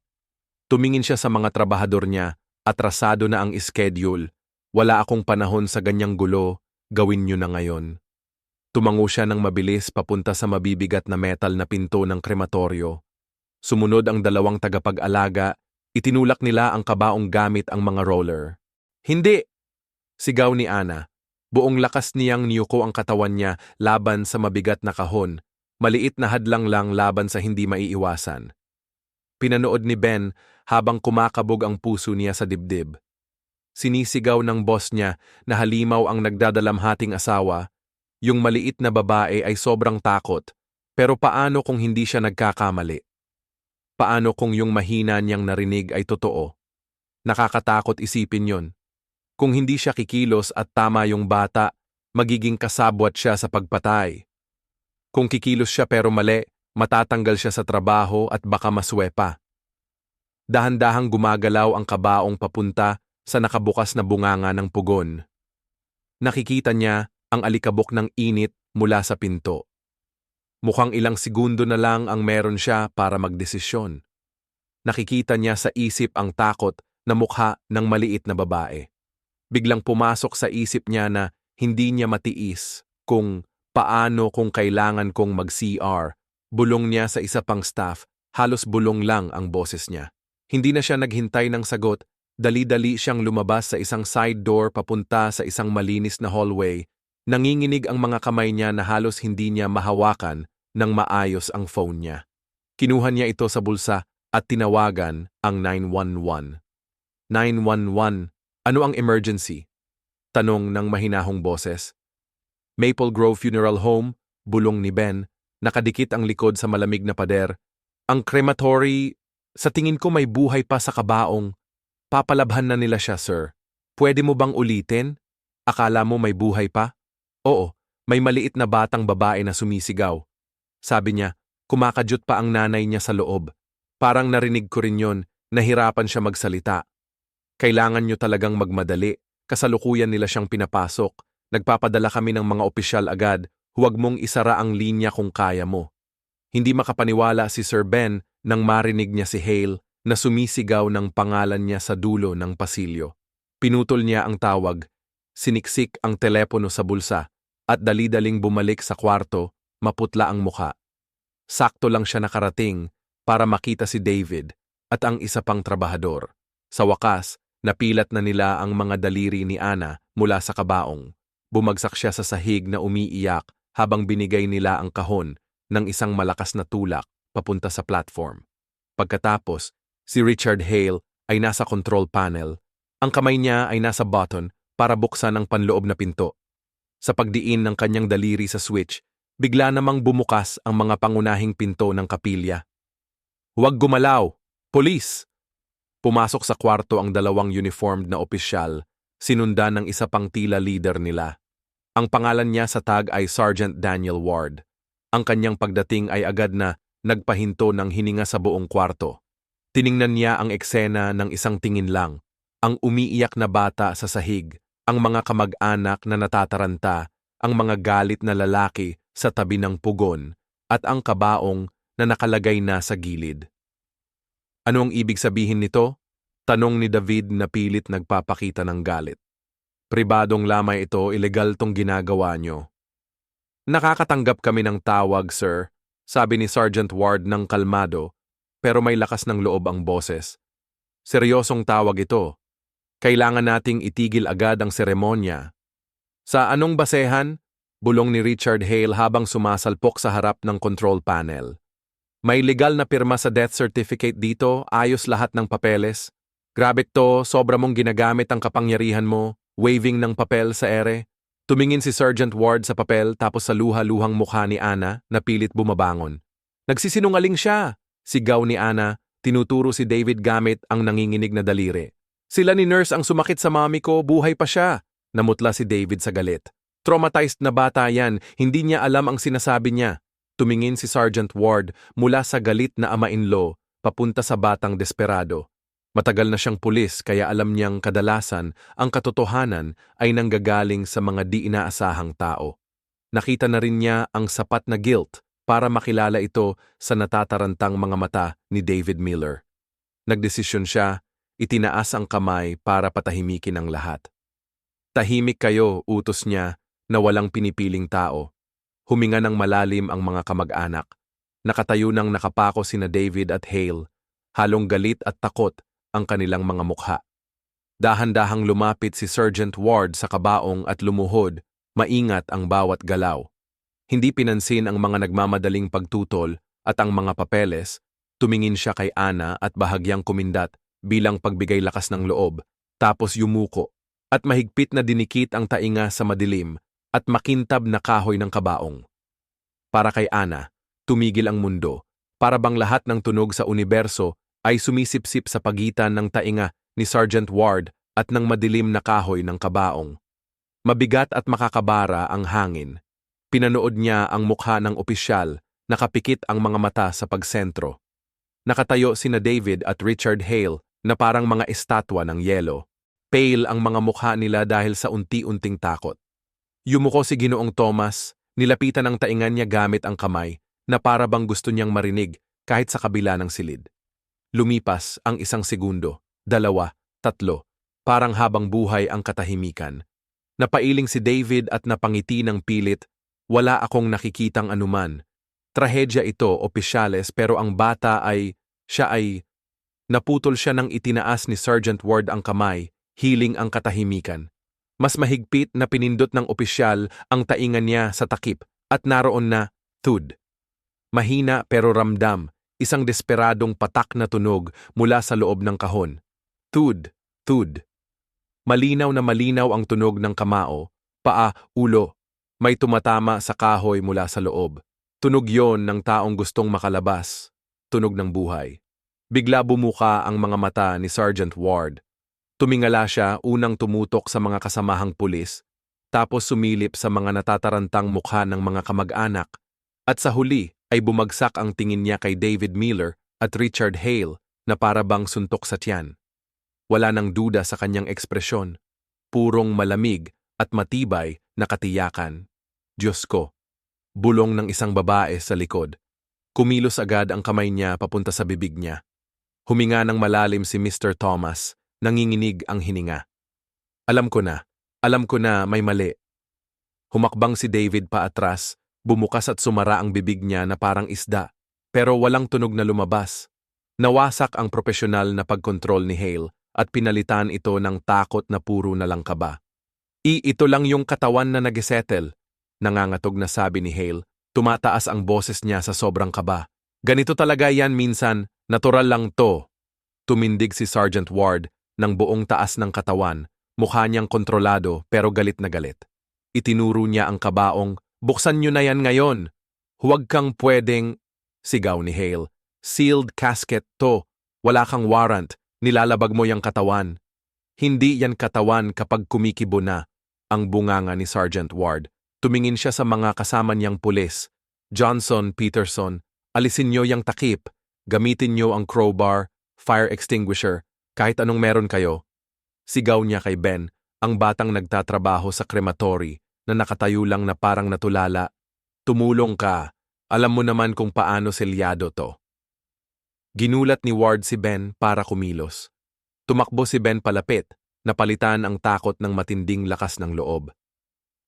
Tumingin siya sa mga trabahador niya. Atrasado na ang schedule. Wala akong panahon sa ganyang gulo. Gawin niyo na ngayon. Tumango siya ng mabilis papunta sa mabibigat na metal na pinto ng krematoryo. Sumunod ang dalawang tagapag-alaga. Itinulak nila ang kabaong gamit ang mga roller. Hindi! Sigaw ni Ana. Buong lakas niyang niyuko ang katawan niya laban sa mabigat na kahon. Maliit na hadlang lang laban sa hindi maiiwasan. Pinanood ni Ben habang kumakabog ang puso niya sa dibdib. Sinisigaw ng boss niya na halimaw ang nagdadalamhating asawa. Yung maliit na babae ay sobrang takot. Pero paano kung hindi siya nagkakamali? Paano kung yung mahina niyang narinig ay totoo? Nakakatakot isipin yon. Kung hindi siya kikilos at tama yung bata, magiging kasabwat siya sa pagpatay. Kung kikilos siya pero mali, matatanggal siya sa trabaho at baka maswepa. Dahan-dahang gumagalaw ang kabaong papunta sa nakabukas na bunganga ng pugon. Nakikita niya ang alikabok ng init mula sa pinto. Mukhang ilang segundo na lang ang meron siya para magdesisyon. Nakikita niya sa isip ang takot na mukha ng maliit na babae. Biglang pumasok sa isip niya na hindi niya matiis kung paano kung kailangan kong mag-CR. Bulong niya sa isa pang staff, halos bulong lang ang boses niya. Hindi na siya naghintay ng sagot, dali-dali siyang lumabas sa isang side door papunta sa isang malinis na hallway. Nanginginig ang mga kamay niya na halos hindi niya mahawakan nang maayos ang phone niya. Kinuha niya ito sa bulsa at tinawagan ang 911. 911, ano ang emergency? Tanong ng mahinahong boses. Maple Grove Funeral Home, bulong ni Ben, nakadikit ang likod sa malamig na pader. Ang crematory, sa tingin ko may buhay pa sa kabaong. Papalabhan na nila siya, sir. Pwede mo bang ulitin? Akala mo may buhay pa? Oo, may maliit na batang babae na sumisigaw. Sabi niya, kumakadyot pa ang nanay niya sa loob. Parang narinig ko rin yon, nahirapan siya magsalita. Kailangan niyo talagang magmadali, kasalukuyan nila siyang pinapasok. Nagpapadala kami ng mga opisyal agad, huwag mong isara ang linya kung kaya mo. Hindi makapaniwala si Sir Ben nang marinig niya si Hale na sumisigaw ng pangalan niya sa dulo ng pasilyo. Pinutol niya ang tawag, siniksik ang telepono sa bulsa, at dali-daling bumalik sa kwarto, maputla ang mukha. Sakto lang siya nakarating para makita si David at ang isa pang trabahador. Sa wakas, napilat na nila ang mga daliri ni Ana mula sa kabaong. Bumagsak siya sa sahig na umiiyak habang binigay nila ang kahon ng isang malakas na tulak papunta sa platform. Pagkatapos, si Richard Hale ay nasa control panel. Ang kamay niya ay nasa button para buksan ang panloob na pinto. Sa pagdiin ng kanyang daliri sa switch, bigla namang bumukas ang mga pangunahing pinto ng kapilya. Huwag gumalaw! Police! Pumasok sa kwarto ang dalawang uniformed na opisyal, sinundan ng isa pang tila leader nila. Ang pangalan niya sa tag ay Sergeant Daniel Ward. Ang kanyang pagdating ay agad na nagpahinto ng hininga sa buong kwarto. Tiningnan niya ang eksena ng isang tingin lang, ang umiiyak na bata sa sahig, ang mga kamag-anak na natataranta, ang mga galit na lalaki sa tabi ng pugon, at ang kabaong na nakalagay na sa gilid. Ano ang ibig sabihin nito? Tanong ni David na pilit nagpapakita ng galit. Pribadong lamay ito, ilegal tong ginagawa nyo. Nakakatanggap kami ng tawag, sir. sabi ni Sergeant Ward ng kalmado, pero may lakas ng loob ang boses. Seryosong tawag ito. Kailangan nating itigil agad ang seremonya. Sa anong basehan? Bulong ni Richard Hale habang sumasalpok sa harap ng control panel. May legal na pirma sa death certificate dito, ayos lahat ng papeles. Grabe to, sobra mong ginagamit ang kapangyarihan mo, waving ng papel sa ere. Tumingin si Sergeant Ward sa papel tapos sa luha-luhang mukha ni Ana na pilit bumabangon. Nagsisinungaling siya! Sigaw ni Ana, tinuturo si David gamit ang nanginginig na daliri. Sila ni nurse ang sumakit sa mami ko, buhay pa siya! Namutla si David sa galit. Traumatized na bata yan, hindi niya alam ang sinasabi niya. Tumingin si Sergeant Ward mula sa galit na ama-in-law papunta sa batang desperado. Matagal na siyang pulis kaya alam niyang kadalasan ang katotohanan ay nanggagaling sa mga di inaasahang tao. Nakita na rin niya ang sapat na guilt para makilala ito sa natatarantang mga mata ni David Miller. Nagdesisyon siya, itinaas ang kamay para patahimikin ang lahat. Tahimik kayo, utos niya, na walang pinipiling tao. Huminga ng malalim ang mga kamag-anak. Nakatayo ng nakapako sina David at Hale, halong galit at takot ang kanilang mga mukha. Dahan-dahang lumapit si Sergeant Ward sa kabaong at lumuhod, maingat ang bawat galaw. Hindi pinansin ang mga nagmamadaling pagtutol at ang mga papeles, tumingin siya kay Ana at bahagyang kumindat bilang pagbigay lakas ng loob, tapos yumuko at mahigpit na dinikit ang tainga sa madilim at makintab na kahoy ng kabaong. Para kay Ana, tumigil ang mundo, para bang lahat ng tunog sa universo ay sumisipsip sa pagitan ng tainga ni Sergeant Ward at ng madilim na kahoy ng kabaong. Mabigat at makakabara ang hangin. Pinanood niya ang mukha ng opisyal, nakapikit ang mga mata sa pagsentro. Nakatayo sina David at Richard Hale na parang mga estatwa ng yelo. Pale ang mga mukha nila dahil sa unti-unting takot. Yumuko si Ginoong Thomas, nilapitan ang taingan niya gamit ang kamay na para bang gusto niyang marinig kahit sa kabila ng silid. Lumipas ang 1 segundo, 2, 3, parang habang buhay ang katahimikan. Napailing si David at napangiti ng pilit, wala akong nakikitang anuman. Trahedya ito, opisyales, pero ang bata siya ay... Naputol siya nang itinaas ni Sergeant Ward ang kamay, hiling ang katahimikan. Mas mahigpit na pinindot ng opisyal ang taingan niya sa takip at naroon na, thud. Mahina pero ramdam. Isang desperadong patak na tunog mula sa loob ng kahon. Thud, thud. Malinaw na malinaw ang tunog ng kamao, paa, ulo. May tumatama sa kahoy mula sa loob. Tunog yon ng taong gustong makalabas. Tunog ng buhay. Bigla bumuka ang mga mata ni Sergeant Ward. Tumingala siya, unang tumutok sa mga kasamahang pulis, tapos sumilip sa mga natatarantang mukha ng mga kamag-anak, at sa huli, ay bumagsak ang tingin niya kay David Miller at Richard Hale na para bang suntok sa tiyan. Wala nang duda sa kanyang ekspresyon, purong malamig at matibay na katiyakan. Diyos ko, bulong ng isang babae sa likod. Kumilos agad ang kamay niya papunta sa bibig niya. Huminga ng malalim si Mr. Thomas, nanginginig ang hininga. Alam ko na may mali. Humakbang si David paatras, bumukas at sumara ang bibig niya na parang isda, pero walang tunog na lumabas. Nawasak ang propesyonal na pagkontrol ni Hale at pinalitan ito ng takot na puro na lang kaba. Ito lang yung katawan na nag-settle, nangangatog na sabi ni Hale, tumataas ang boses niya sa sobrang kaba. Ganito talaga yan minsan, natural lang to. Tumindig si Sergeant Ward ng buong taas ng katawan, mukha niyang kontrolado pero galit na galit. Itinuro niya ang kabaong, buksan niyo na yan ngayon. Huwag kang pwedeng, sigaw ni Hale. Sealed casket to. Wala kang warrant. Nilalabag mo yung katawan. Hindi yan katawan kapag kumikibo na, ang bunganga ni Sergeant Ward. Tumingin siya sa mga kasama niyang pulis. Johnson, Peterson, alisin niyo yung takip. Gamitin niyo ang crowbar, fire extinguisher, kahit anong meron kayo. Sigaw niya kay Ben, ang batang nagtatrabaho sa crematory, na nakatayo lang na parang natulala. Tumulong ka. Alam mo naman kung paano selyado to. Ginulat ni Ward si Ben para kumilos. Tumakbo si Ben palapit, napalitan ang takot ng matinding lakas ng loob.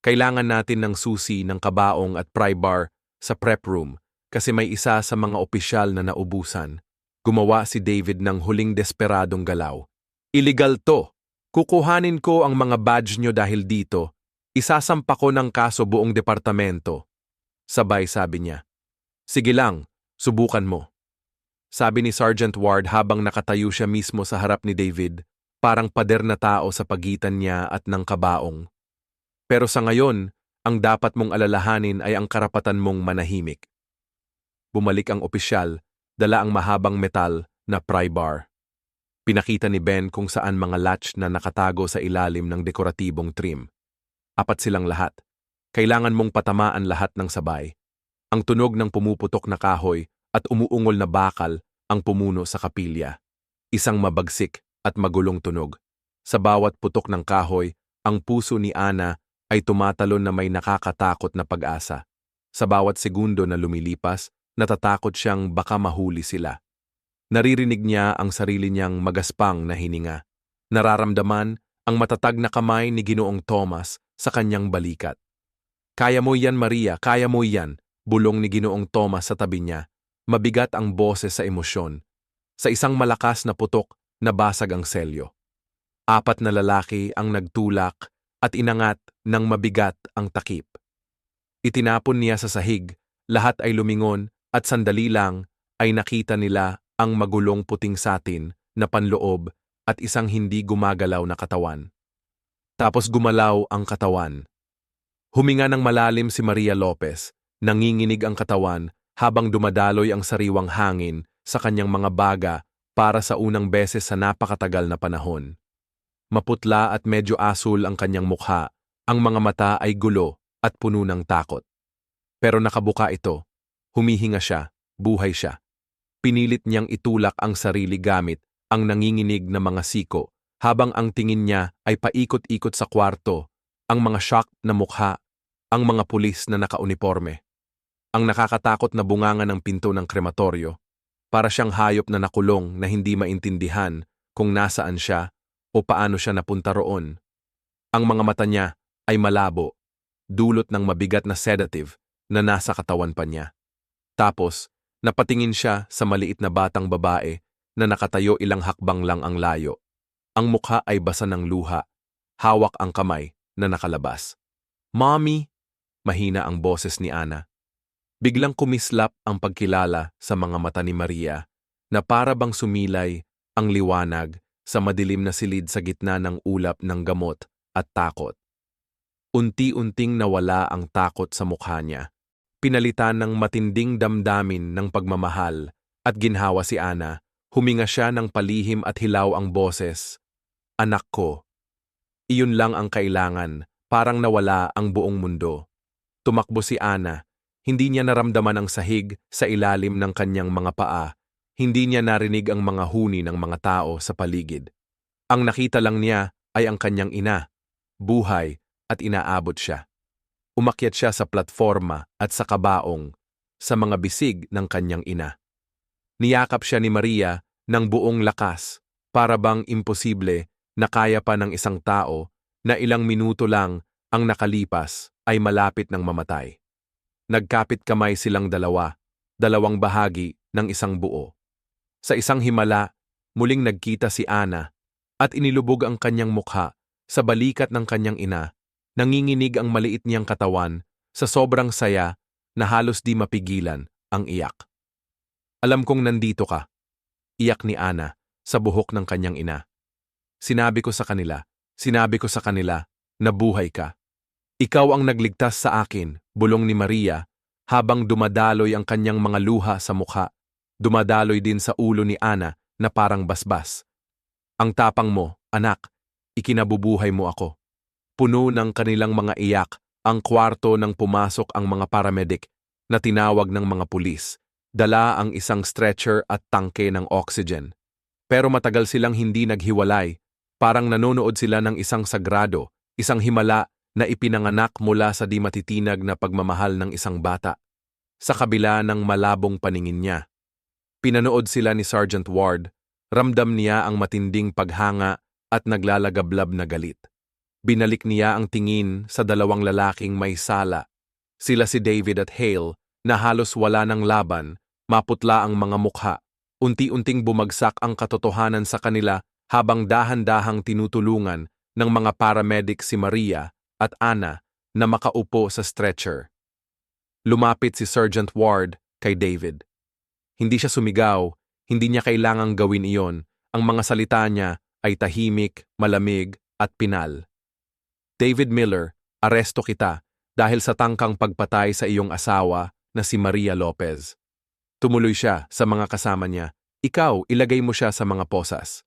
Kailangan natin ng susi ng kabaong at pry bar sa prep room. kasi may isa sa mga opisyal na naubusan. Gumawa si David ng huling desperadong galaw. Illegal to! Kukuhanin ko ang mga badge nyo dahil dito. Isasampa ko ng kaso buong departamento. Sabay sabi niya. Sige lang, subukan mo. Sabi ni Sergeant Ward habang nakatayo siya mismo sa harap ni David, parang pader na tao sa pagitan niya at ng kabaong. Pero sa ngayon, ang dapat mong alalahanin ay ang karapatan mong manahimik. Bumalik ang opisyal, dala ang mahabang metal na pry bar. Pinakita ni Ben kung saan mga latch na nakatago sa ilalim ng dekoratibong trim. 4 silang lahat. Kailangan mong patamaan lahat ng sabay. Ang tunog ng pumuputok na kahoy at umuungol na bakal ang pumuno sa kapilya. Isang mabagsik at magulong tunog. Sa bawat putok ng kahoy, ang puso ni Ana ay tumatalon na may nakakatakot na pag-asa. Sa bawat segundo na lumilipas, natatakot siyang baka mahuli sila. Naririnig niya ang sarili niyang magaspang na hininga. Nararamdaman ang matatag na kamay ni Ginoong Thomas sa kanyang balikat. Kaya mo yan, Maria, kaya mo yan, bulong ni Ginoong Thomas sa tabi niya. Mabigat ang boses sa emosyon. Sa isang malakas na putok, nabasag ang selyo. 4 na lalaki ang nagtulak at inangat ng mabigat ang takip. Itinapon niya sa sahig, lahat ay lumingon at sandali lang ay nakita nila ang magulong puting satin na panloob at isang hindi gumagalaw na katawan. Tapos gumalaw ang katawan. Huminga ng malalim si Maria Lopez, nanginginig ang katawan habang dumadaloy ang sariwang hangin sa kanyang mga baga para sa unang beses sa napakatagal na panahon. Maputla at medyo asul ang kanyang mukha, ang mga mata ay gulo at puno ng takot. Pero nakabuka ito, humihinga siya, buhay siya. Pinilit niyang itulak ang sarili gamit ang nanginginig na mga siko habang ang tingin niya ay paikot-ikot sa kwarto, ang mga shocked na mukha, ang mga pulis na nakauniporme. Ang nakakatakot na bunganga ng pinto ng krematoryo, para siyang hayop na nakulong na hindi maintindihan kung nasaan siya o paano siya napunta roon. Ang mga mata niya ay malabo, dulot ng mabigat na sedative na nasa katawan pa niya. Tapos, napatingin siya sa maliit na batang babae na nakatayo ilang hakbang lang ang layo. Ang mukha ay basa ng luha, hawak ang kamay na nakalabas. Mommy! Mahina ang boses ni Ana. Biglang kumislap ang pagkilala sa mga mata ni Maria na para bang sumilay ang liwanag sa madilim na silid sa gitna ng ulap ng gamot at takot. Unti-unting nawala ang takot sa mukha niya. Pinalitan ng matinding damdamin ng pagmamahal at ginhawa si Ana, huminga siya ng palihim at hilaw ang boses. Anak ko. Iyon lang ang kailangan, parang nawala ang buong mundo. Tumakbo si Ana, hindi niya naramdaman ang sahig sa ilalim ng kanyang mga paa, hindi niya narinig ang mga huni ng mga tao sa paligid. Ang nakita lang niya ay ang kanyang ina, buhay at inaabot siya. Umakyat siya sa platforma at sa kabaong, sa mga bisig ng kanyang ina. Niyakap siya ni Maria ng buong lakas, para bang imposible na kaya pa ng isang tao na ilang minuto lang ang nakalipas ay malapit ng mamatay. Nagkapit kamay silang dalawang bahagi ng isang buo. Sa isang himala, muling nagkita si Ana at inilubog ang kanyang mukha sa balikat ng kanyang ina. Nanginginig ang maliit niyang katawan sa sobrang saya na halos di mapigilan ang iyak. Alam kong nandito ka, iyak ni Ana sa buhok ng kanyang ina. Sinabi ko sa kanila na buhay ka. Ikaw ang nagligtas sa akin, bulong ni Maria habang dumadaloy ang kanyang mga luha sa mukha. Dumadaloy din sa ulo ni Ana na parang basbas. Ang tapang mo, anak, ikinabubuhay mo ako. Puno ng kanilang mga iyak ang kwarto nang pumasok ang mga paramedic na tinawag ng mga pulis. Dala ang isang stretcher at tangke ng oxygen. Pero matagal silang hindi naghiwalay. Parang nanonood sila ng isang sagrado, isang himala na ipinanganak mula sa di matitinag na pagmamahal ng isang bata. Sa kabila ng malabong paningin niya. Pinanood sila ni Sergeant Ward, ramdam niya ang matinding paghanga at naglalagablab na galit. Binalik niya ang tingin sa 2 lalaking may sala. Sila si David at Hale na halos wala ng laban, maputla ang mga mukha. Unti-unting bumagsak ang katotohanan sa kanila habang dahan-dahang tinutulungan ng mga paramedic si Maria at Ana na makaupo sa stretcher. Lumapit si Sergeant Ward kay David. Hindi siya sumigaw, hindi niya kailangang gawin iyon. Ang mga salita niya ay tahimik, malamig at pinal. David Miller, aresto kita dahil sa tangkang pagpatay sa iyong asawa na si Maria Lopez. Tumuloy siya sa mga kasama niya. Ikaw, ilagay mo siya sa mga posas.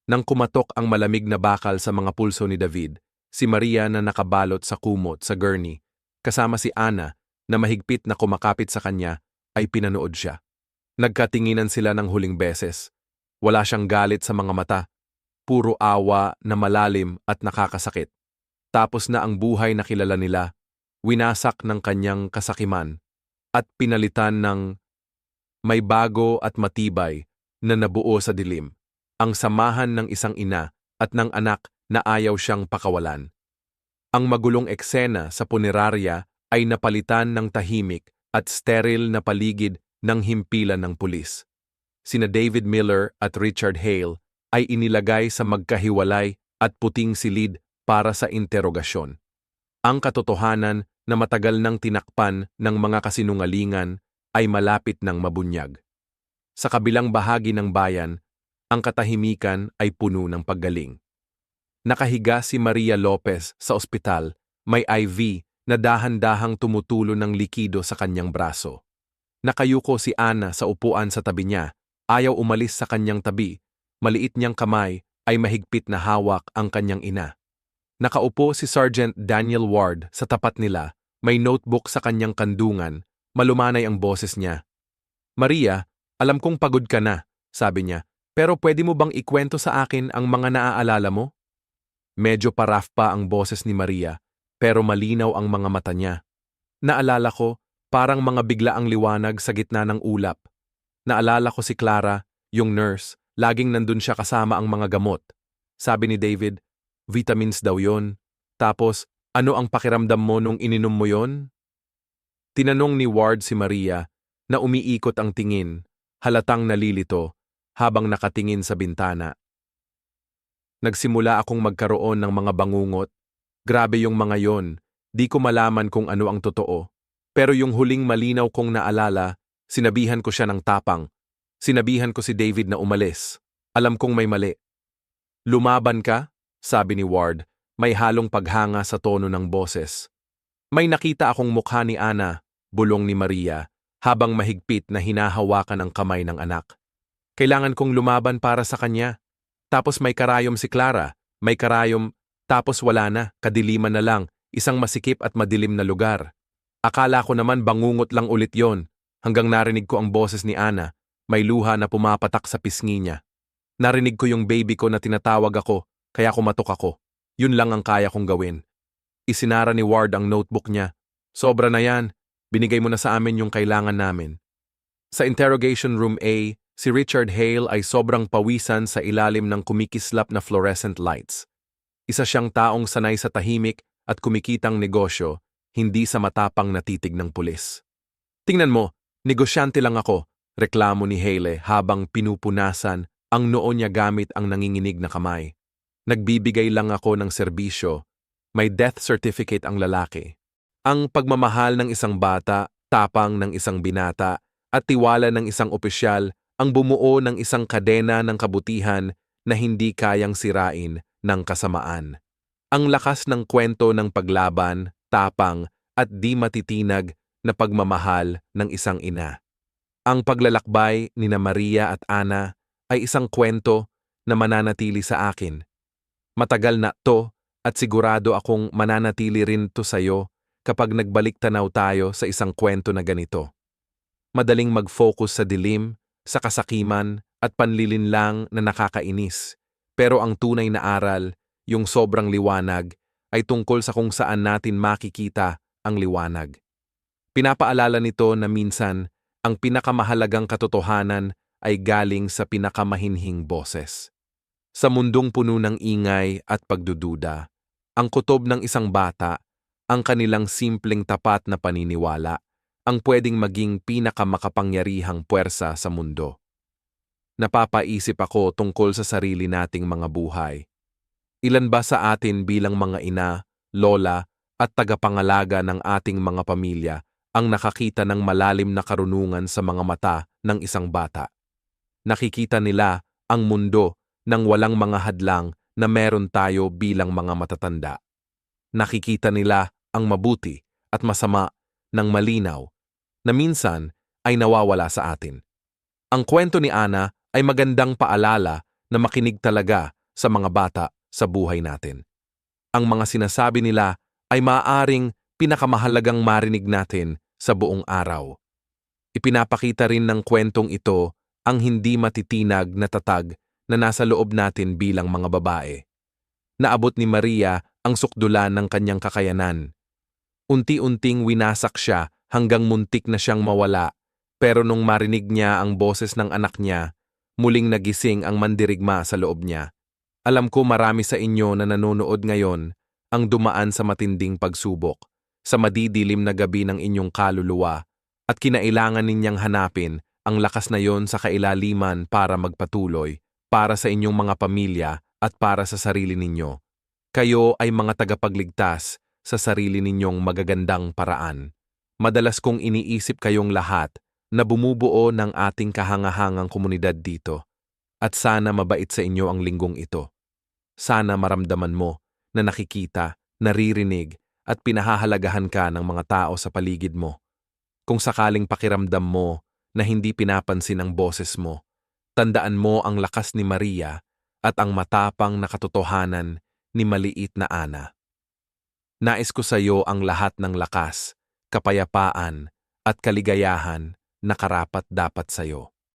Nang kumatok ang malamig na bakal sa mga pulso ni David, si Maria na nakabalot sa kumot sa gurney, kasama si Ana na mahigpit na kumakapit sa kanya, ay pinanood siya. Nagkatinginan sila ng huling beses. Wala siyang galit sa mga mata. Puro awa na malalim at nakakasakit. Tapos na ang buhay na kilala nila, winasak ng kanyang kasakiman at pinalitan ng may bago at matibay na nabuo sa dilim, ang samahan ng isang ina at ng anak na ayaw siyang pakawalan. Ang magulong eksena sa punerarya ay napalitan ng tahimik at steril na paligid ng himpilan ng pulis. Sina David Miller at Richard Hale ay inilagay sa magkahiwalay at puting silid para sa interogasyon. Ang katotohanan na matagal nang tinakpan ng mga kasinungalingan ay malapit ng mabunyag. Sa kabilang bahagi ng bayan, ang katahimikan ay puno ng paggaling. Nakahiga si Maria Lopez sa ospital, may IV na dahan-dahang tumutulo ng likido sa kanyang braso. Nakayuko si Ana sa upuan sa tabi niya, ayaw umalis sa kanyang tabi, maliit niyang kamay ay mahigpit na hawak ang kanyang ina. Nakaupo si Sergeant Daniel Ward sa tapat nila, may notebook sa kanyang kandungan, malumanay ang boses niya. Maria, alam kong pagod ka na, sabi niya, pero pwede mo bang ikwento sa akin ang mga naaalala mo? Medyo paraf pa ang boses ni Maria, pero malinaw ang mga mata niya. Naalala ko, parang mga biglaang liwanag sa gitna ng ulap. Naalala ko si Clara, yung nurse, laging nandun siya kasama ang mga gamot. Sabi ni David, vitamins daw yon. Tapos, ano ang pakiramdam mo nung ininom mo yon? Tinanong ni Ward si Maria na umiikot ang tingin, halatang nalilito, habang nakatingin sa bintana. Nagsimula akong magkaroon ng mga bangungot. Grabe yung mga yon, di ko malaman kung ano ang totoo. Pero yung huling malinaw kong naalala, sinabihan ko siya ng tapang. Sinabihan ko si David na umalis. Alam kong may mali. Lumaban ka? Sabi ni Ward, may halong paghanga sa tono ng boses. May nakita akong mukha ni Ana, bulong ni Maria, habang mahigpit na hinahawakan ang kamay ng anak. Kailangan kong lumaban para sa kanya. Tapos may karayom si Clara, may karayom, tapos wala na, kadiliman na lang, isang masikip at madilim na lugar. Akala ko naman bangungot lang ulit yon, hanggang narinig ko ang boses ni Ana, may luha na pumapatak sa pisngi niya. Narinig ko yung baby ko na tinatawag ako, kaya kumatok ako. Yun lang ang kaya kong gawin. Isinara ni Ward ang notebook niya. Sobra na yan, binigay mo na sa amin yung kailangan namin. Sa interrogation room A, si Richard Hale ay sobrang pawisan sa ilalim ng kumikislap na fluorescent lights. Isa siyang taong sanay sa tahimik at kumikitang negosyo, hindi sa matapang na titig ng pulis. Tingnan mo, negosyante lang ako, reklamo ni Hale habang pinupunasan ang noo niya gamit ang nanginginig na kamay. Nagbibigay lang ako ng serbisyo, may death certificate ang lalaki. Ang pagmamahal ng isang bata, tapang ng isang binata, at tiwala ng isang opisyal ang bumuo ng isang kadena ng kabutihan na hindi kayang sirain ng kasamaan. Ang lakas ng kwento ng paglaban, tapang, at di matitinag na pagmamahal ng isang ina. Ang paglalakbay ni Maria at Ana ay isang kwento na mananatili sa akin. Matagal na to at sigurado akong mananatili rin to sa'yo kapag nagbalik tanaw tayo sa isang kwento na ganito. Madaling mag-focus sa dilim, sa kasakiman at panlilinlang na nakakainis. Pero ang tunay na aral, yung sobrang liwanag, ay tungkol sa kung saan natin makikita ang liwanag. Pinapaalala nito na minsan, ang pinakamahalagang katotohanan ay galing sa pinakamahinhing boses. Sa mundong puno ng ingay at pagdududa, ang kutob ng isang bata, ang kanilang simpleng tapat na paniniwala, ang pwedeng maging pinakamakapangyarihang puwersa sa mundo. Napapaisip ako tungkol sa sarili nating mga buhay. Ilan ba sa atin bilang mga ina, lola, at tagapangalaga ng ating mga pamilya ang nakakita ng malalim na karunungan sa mga mata ng isang bata? Nakikita nila ang mundo ng walang mga hadlang na meron tayo bilang mga matatanda. Nakikita nila ang mabuti at masama ng malinaw na minsan ay nawawala sa atin. Ang kwento ni Ana ay magandang paalala na makinig talaga sa mga bata sa buhay natin. Ang mga sinasabi nila ay maaaring pinakamahalagang marinig natin sa buong araw. Ipinapakita rin ng kwentong ito ang hindi matitinag na tatag na nasa loob natin bilang mga babae. Naabot ni Maria ang sukdulan ng kanyang kakayanan. Unti-unting winasak siya hanggang muntik na siyang mawala, pero nung marinig niya ang boses ng anak niya, muling nagising ang mandirigma sa loob niya. Alam ko marami sa inyo na nanonood ngayon ang dumaan sa matinding pagsubok, sa madidilim na gabi ng inyong kaluluwa, at kinailangan ninyang hanapin ang lakas na yon sa kailaliman para magpatuloy, para sa inyong mga pamilya at para sa sarili ninyo. Kayo ay mga tagapagligtas sa sarili ninyong magagandang paraan. Madalas kong iniisip kayong lahat na bumubuo ng ating kahangahangang komunidad dito. At sana mabait sa inyo ang linggong ito. Sana maramdaman mo na nakikita, naririnig at pinahahalagahan ka ng mga tao sa paligid mo. Kung sakaling pakiramdam mo na hindi pinapansin ang boses mo, tandaan mo ang lakas ni Maria at ang matapang na katotohanan ni maliit na Ana. Nais ko sa iyo ang lahat ng lakas, kapayapaan at kaligayahan na karapat-dapat sa iyo.